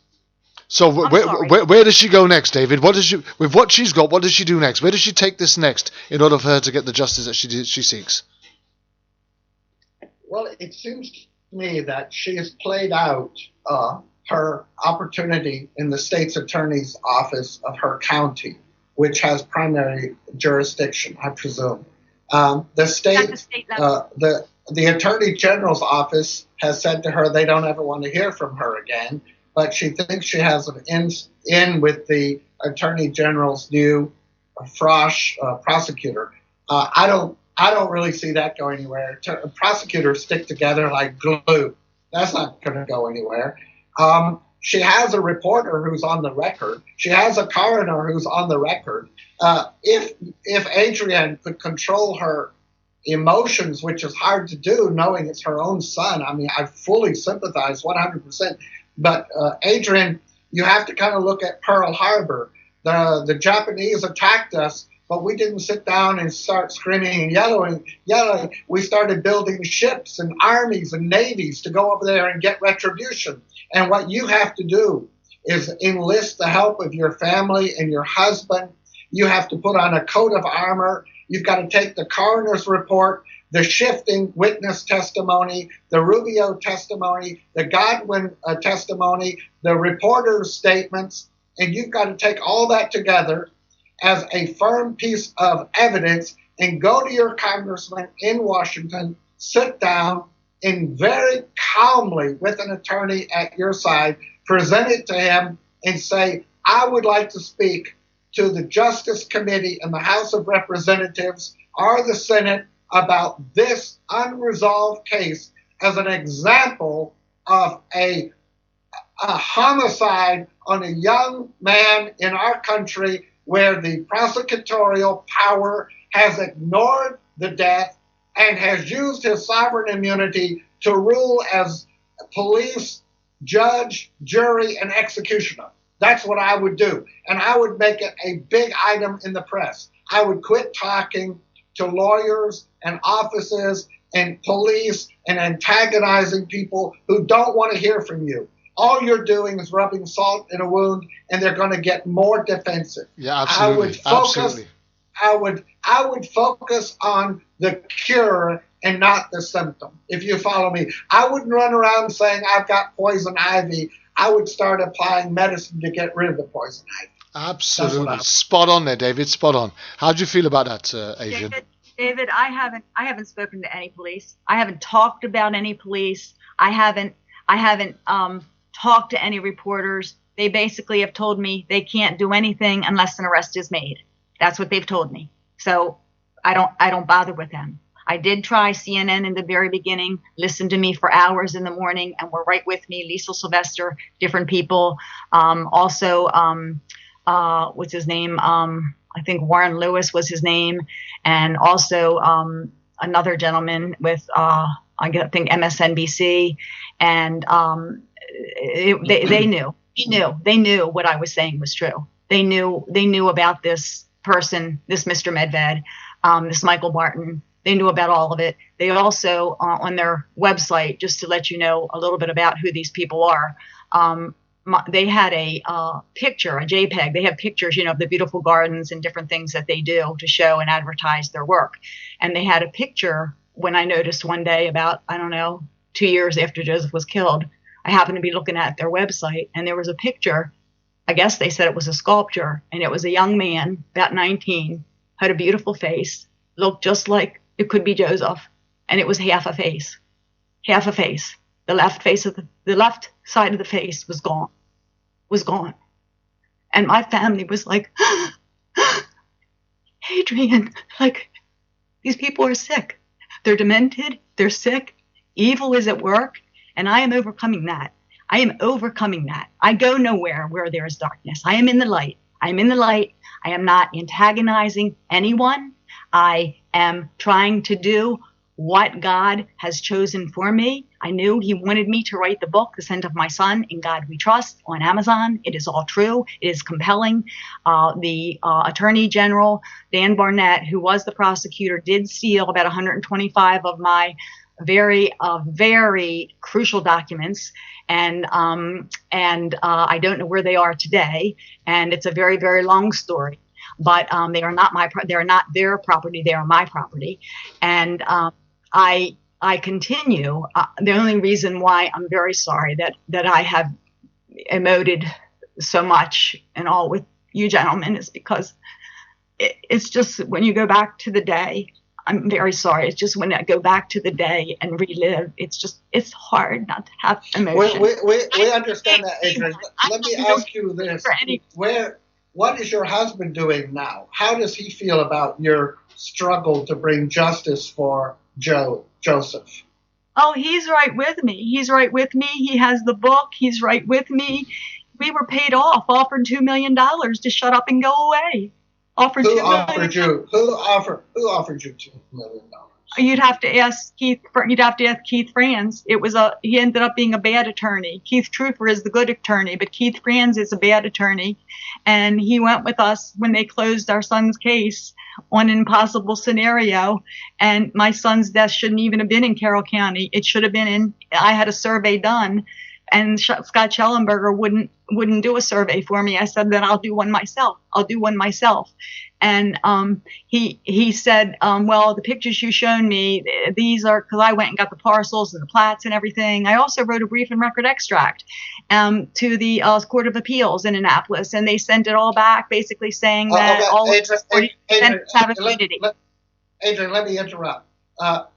So where does she go next, David? With what she's got, what does she do next? Where does she take this next in order for her to get the justice that she seeks? Well, it seems to me that she has played out her opportunity in the state's attorney's office of her county, which has primary jurisdiction, I presume. The attorney general's office has said to her they don't ever want to hear from her again, but she thinks she has an in with the attorney general's new Frosh prosecutor. I don't really see that going anywhere. Prosecutors stick together like glue. That's not going to go anywhere. She has a reporter who's on the record. She has a coroner who's on the record. If Adrienne could control her emotions, which is hard to do, knowing it's her own son, I mean, I fully sympathize 100%. But Adrienne, you have to kind of look at Pearl Harbor. The Japanese attacked us, but we didn't sit down and start screaming and yelling. We started building ships and armies and navies to go over there and get retribution. And what you have to do is enlist the help of your family and your husband. You have to put on a coat of armor. You've got to take the coroner's report, the shifting witness testimony, the Rubio testimony, the Godwin testimony, the reporter's statements, and you've got to take all that together as a firm piece of evidence and go to your congressman in Washington, sit down, and very calmly, with an attorney at your side, present it to him and say, I would like to speak to the Justice Committee in the House of Representatives or the Senate about this unresolved case as an example of a homicide on a young man in our country where the prosecutorial power has ignored the death and has used his sovereign immunity to rule as police, judge, jury, and executioner. That's what I would do. And I would make it a big item in the press. I would quit talking to lawyers and offices and police and antagonizing people who don't want to hear from you. All you're doing is rubbing salt in a wound, and they're going to get more defensive. Yeah, absolutely. I would focus on the cure and not the symptom, if you follow me. I wouldn't run around saying I've got poison ivy. I would start applying medicine to get rid of the poison ivy. Absolutely. Spot on there, David. Spot on. How do you feel about that, Adrienne? David, I haven't spoken to any police. I haven't talked about any police. I haven't talked to any reporters. They basically have told me they can't do anything unless an arrest is made. That's what they've told me. So I don't bother with them. I did try CNN in the very beginning, listened to me for hours in the morning, and were right with me. Liesl Sylvester, different people. What's his name? I think Warren Lewis was his name. And also another gentleman with I think MSNBC, and they knew. They knew what I was saying was true. They knew about this person, this Mr. Medved, this Michael Barton. They knew about all of it. They also, on their website, just to let you know a little bit about who these people are, they had a picture, a JPEG. They have pictures, of the beautiful gardens and different things that they do to show and advertise their work. And they had a picture when I noticed one day about, 2 years after Joseph was killed, I happened to be looking at their website, and there was a picture. I guess they said it was a sculpture, and it was a young man, about 19, had a beautiful face, looked just like it could be Joseph, and it was half a face. The left side of the face was gone. And my family was like, Adrian, these people are sick. They're demented. They're sick. Evil is at work. And I am overcoming that. I go nowhere where there is darkness. I am in the light. I am not antagonizing anyone. I am trying to do what God has chosen for me. I knew he wanted me to write the book, The Scent of My Son, In God We Trust, on Amazon. It is all true. It is compelling. The Attorney General, Dan Barnett, who was the prosecutor, did seal about 125 of my very crucial documents. And I don't know where they are today. And it's a very, very long story. But they are not their property. They are my property. And I continue. The only reason why I'm very sorry that I have emoted so much and all with you gentlemen is because it's just when you go back to the day, I'm very sorry. It's just when I go back to the day and relive, it's hard not to have emotion. We understand that, Adrian. Let me ask you this. What is your husband doing now? How does he feel about your struggle to bring justice for Joseph? Oh, he's right with me. He has the book. He's right with me. We were paid off, offered $2 million to shut up and go away. Who offered you $2 million? You'd have to ask Keith. Franz. He ended up being a bad attorney. Keith Trooper is the good attorney, but Keith Franz is a bad attorney, and he went with us when they closed our son's case on an impossible scenario. And my son's death shouldn't even have been in Carroll County. It should have been I had a survey done, and Scott Schellenberger wouldn't do a survey for me. I said, then I'll do one myself. And he said, well, the pictures you shown me, these are, because I went and got the parcels and the plats and everything. I also wrote a brief and record extract to the Court of Appeals in Annapolis, and they sent it all back, basically saying that all Adrian, have immunity. Adrian, let me interrupt.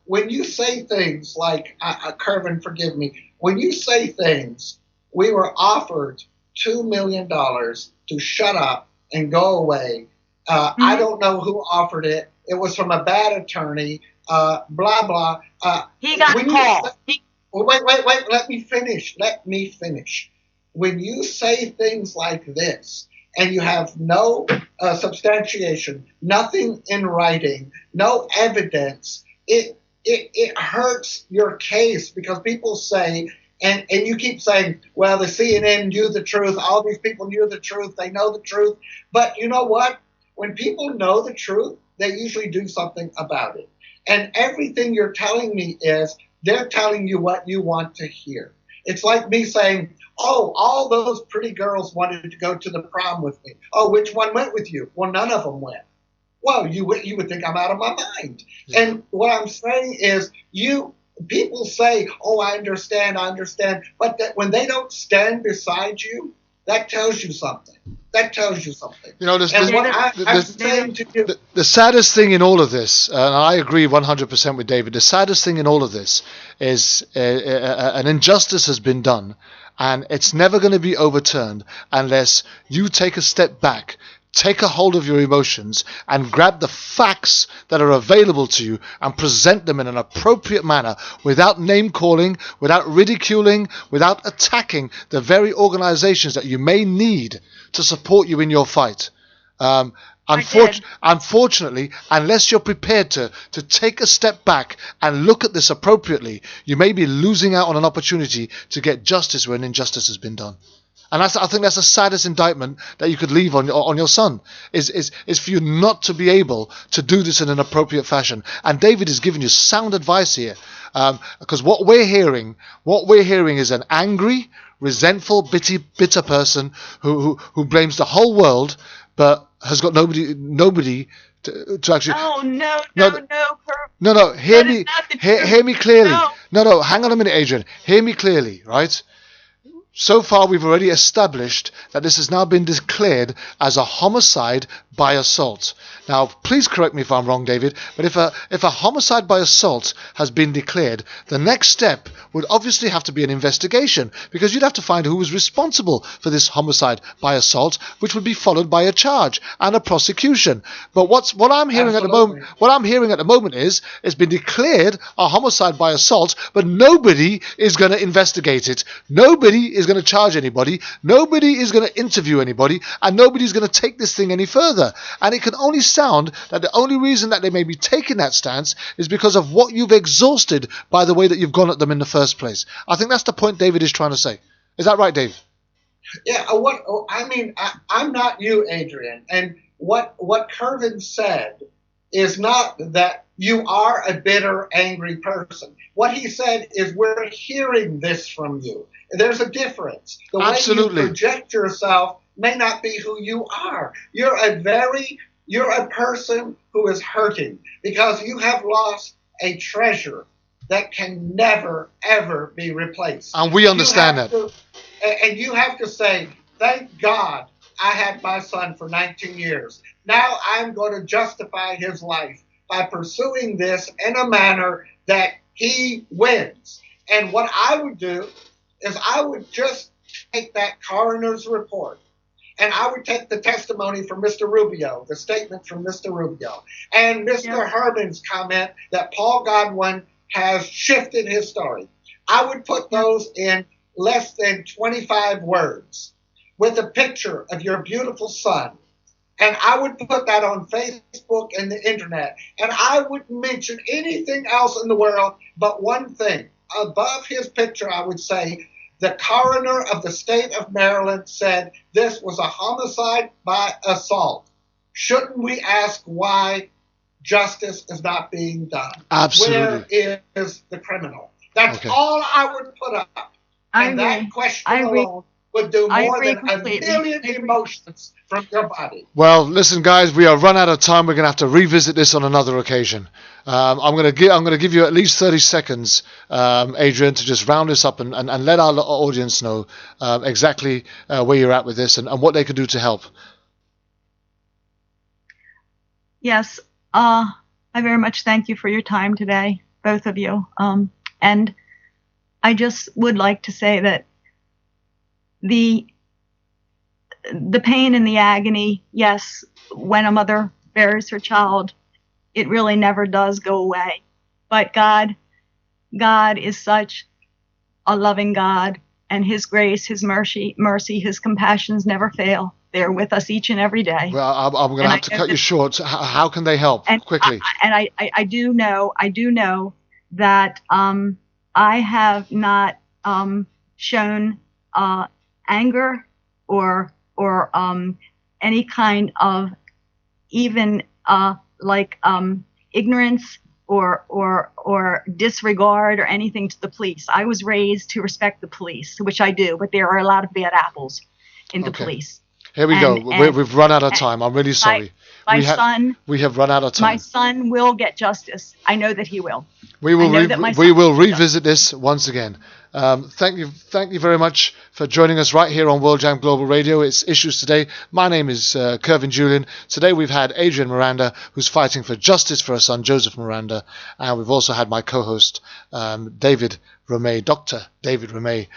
When you say things like, Kervin, forgive me, when you say things, we were offered $2 million to shut up and go away. I don't know who offered it. It was from a bad attorney, blah, blah. He got a call. Wait, let me finish. When you say things like this and you have no substantiation, nothing in writing, no evidence, it hurts your case because people say, and you keep saying, well, the CNN knew the truth. All these people knew the truth. They know the truth. But you know what? When people know the truth, they usually do something about it. And everything you're telling me is they're telling you what you want to hear. It's like me saying, oh, all those pretty girls wanted to go to the prom with me. Oh, which one went with you? Well, none of them went. Well, you would think I'm out of my mind. Yeah. And what I'm saying is people say, oh, I understand. But when they don't stand beside you, that tells you something. The saddest thing in all of this, and I agree 100% with David, the saddest thing in all of this is an injustice has been done, and it's never going to be overturned unless you take a step back, take a hold of your emotions, and grab the facts that are available to you and present them in an appropriate manner without name-calling, without ridiculing, without attacking the very organizations that you may need to support you in your fight. Unfortunately, unless you're prepared to take a step back and look at this appropriately, you may be losing out on an opportunity to get justice where an injustice has been done. And I think that's the saddest indictment that you could leave on your son, is for you not to be able to do this in an appropriate fashion. And David is giving you sound advice here, because what we're hearing is an angry, resentful, bitter person who blames the whole world, but has got nobody to actually. Oh no! No. Hear me clearly. No. Hang on a minute, Adrian. Hear me clearly, right? So far, we've already established that this has now been declared as a homicide by assault. Now, please correct me if I'm wrong, David, but if a homicide by assault has been declared, the next step would obviously have to be an investigation, because you'd have to find who was responsible for this homicide by assault, which would be followed by a charge and a prosecution. But what I'm hearing at the moment is it's been declared a homicide by assault, but nobody is going to investigate it. Nobody is going to charge anybody. Nobody is going to interview anybody, and nobody's going to take this thing any further. And it can only sound that the only reason that they may be taking that stance is because of what you've exhausted by the way that you've gone at them in the first place. I think that's the point David is trying to say. Is that right, Dave? Yeah. I'm not you, Adrian. And what Kervin said is not that you are a bitter, angry person. What he said is we're hearing this from you. There's a difference. The Absolutely. way you project yourself may not be who you are. You're a person who is hurting because you have lost a treasure that can never, ever be replaced. And we understand that. And you have to say, thank God I had my son for 19 years. Now I'm going to justify his life by pursuing this in a manner that he wins. And what I would do is I would just take that coroner's report, and I would take the testimony from Mr. Rubio, the statement from Mr. Rubio, and Mr. Herman's comment that Paul Godwin has shifted his story. I would put those in less than 25 words with a picture of your beautiful son. And I would put that on Facebook and the internet. And I wouldn't mention anything else in the world but one thing. Above his picture, I would say, the coroner of the state of Maryland said this was a homicide by assault. Shouldn't we ask why justice is not being done? Absolutely. Where is the criminal? That's all I would put up. And that question alone would do more than a million emotions from your body. Well, listen, guys, we are run out of time. We're going to have to revisit this on another occasion. I'm going to give you at least 30 seconds, Adrian, to just round this up and let our audience know exactly where you're at with this and what they can do to help. Yes, I very much thank you for your time today, both of you. And I just would like to say that the pain and the agony, yes, when a mother buries her child, it really never does go away. But God is such a loving God, and His grace, His mercy, His compassions never fail. They're with us each and every day. Well, I'm going to have to cut you short. How can they help? Quickly. I do know that I have not shown anger or any kind of even ignorance or disregard or anything to the police. I was raised to respect the police, which I do, but there are a lot of bad apples in the police. Here we go. We've run out of time. I'm really sorry. We have run out of time. My son will get justice. I know that he will. We will revisit this once again. Thank you very much for joining us right here on World Jam Global Radio. It's Issues Today. My name is Kervin Julien. Today we've had Adrian Miranda, who's fighting for justice for her son Joseph Miranda, and we've also had my co-host David Romay, Dr. David Romay,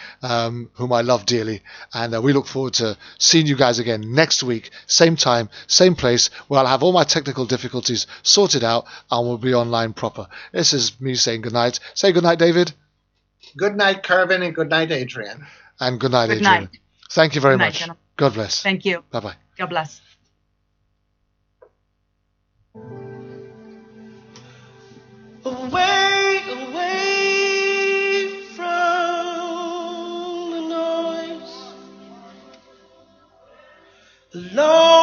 whom I love dearly, and we look forward to seeing you guys again next week, same time, same place, where I'll have all my technical difficulties sorted out and we'll be online proper. This is me saying goodnight. Say goodnight, David. Good night, Kervin, and good night, Adrian. And good night, Adrian. Thank you very much. God bless. Thank you. Bye-bye. God bless. Away, away from the noise, the long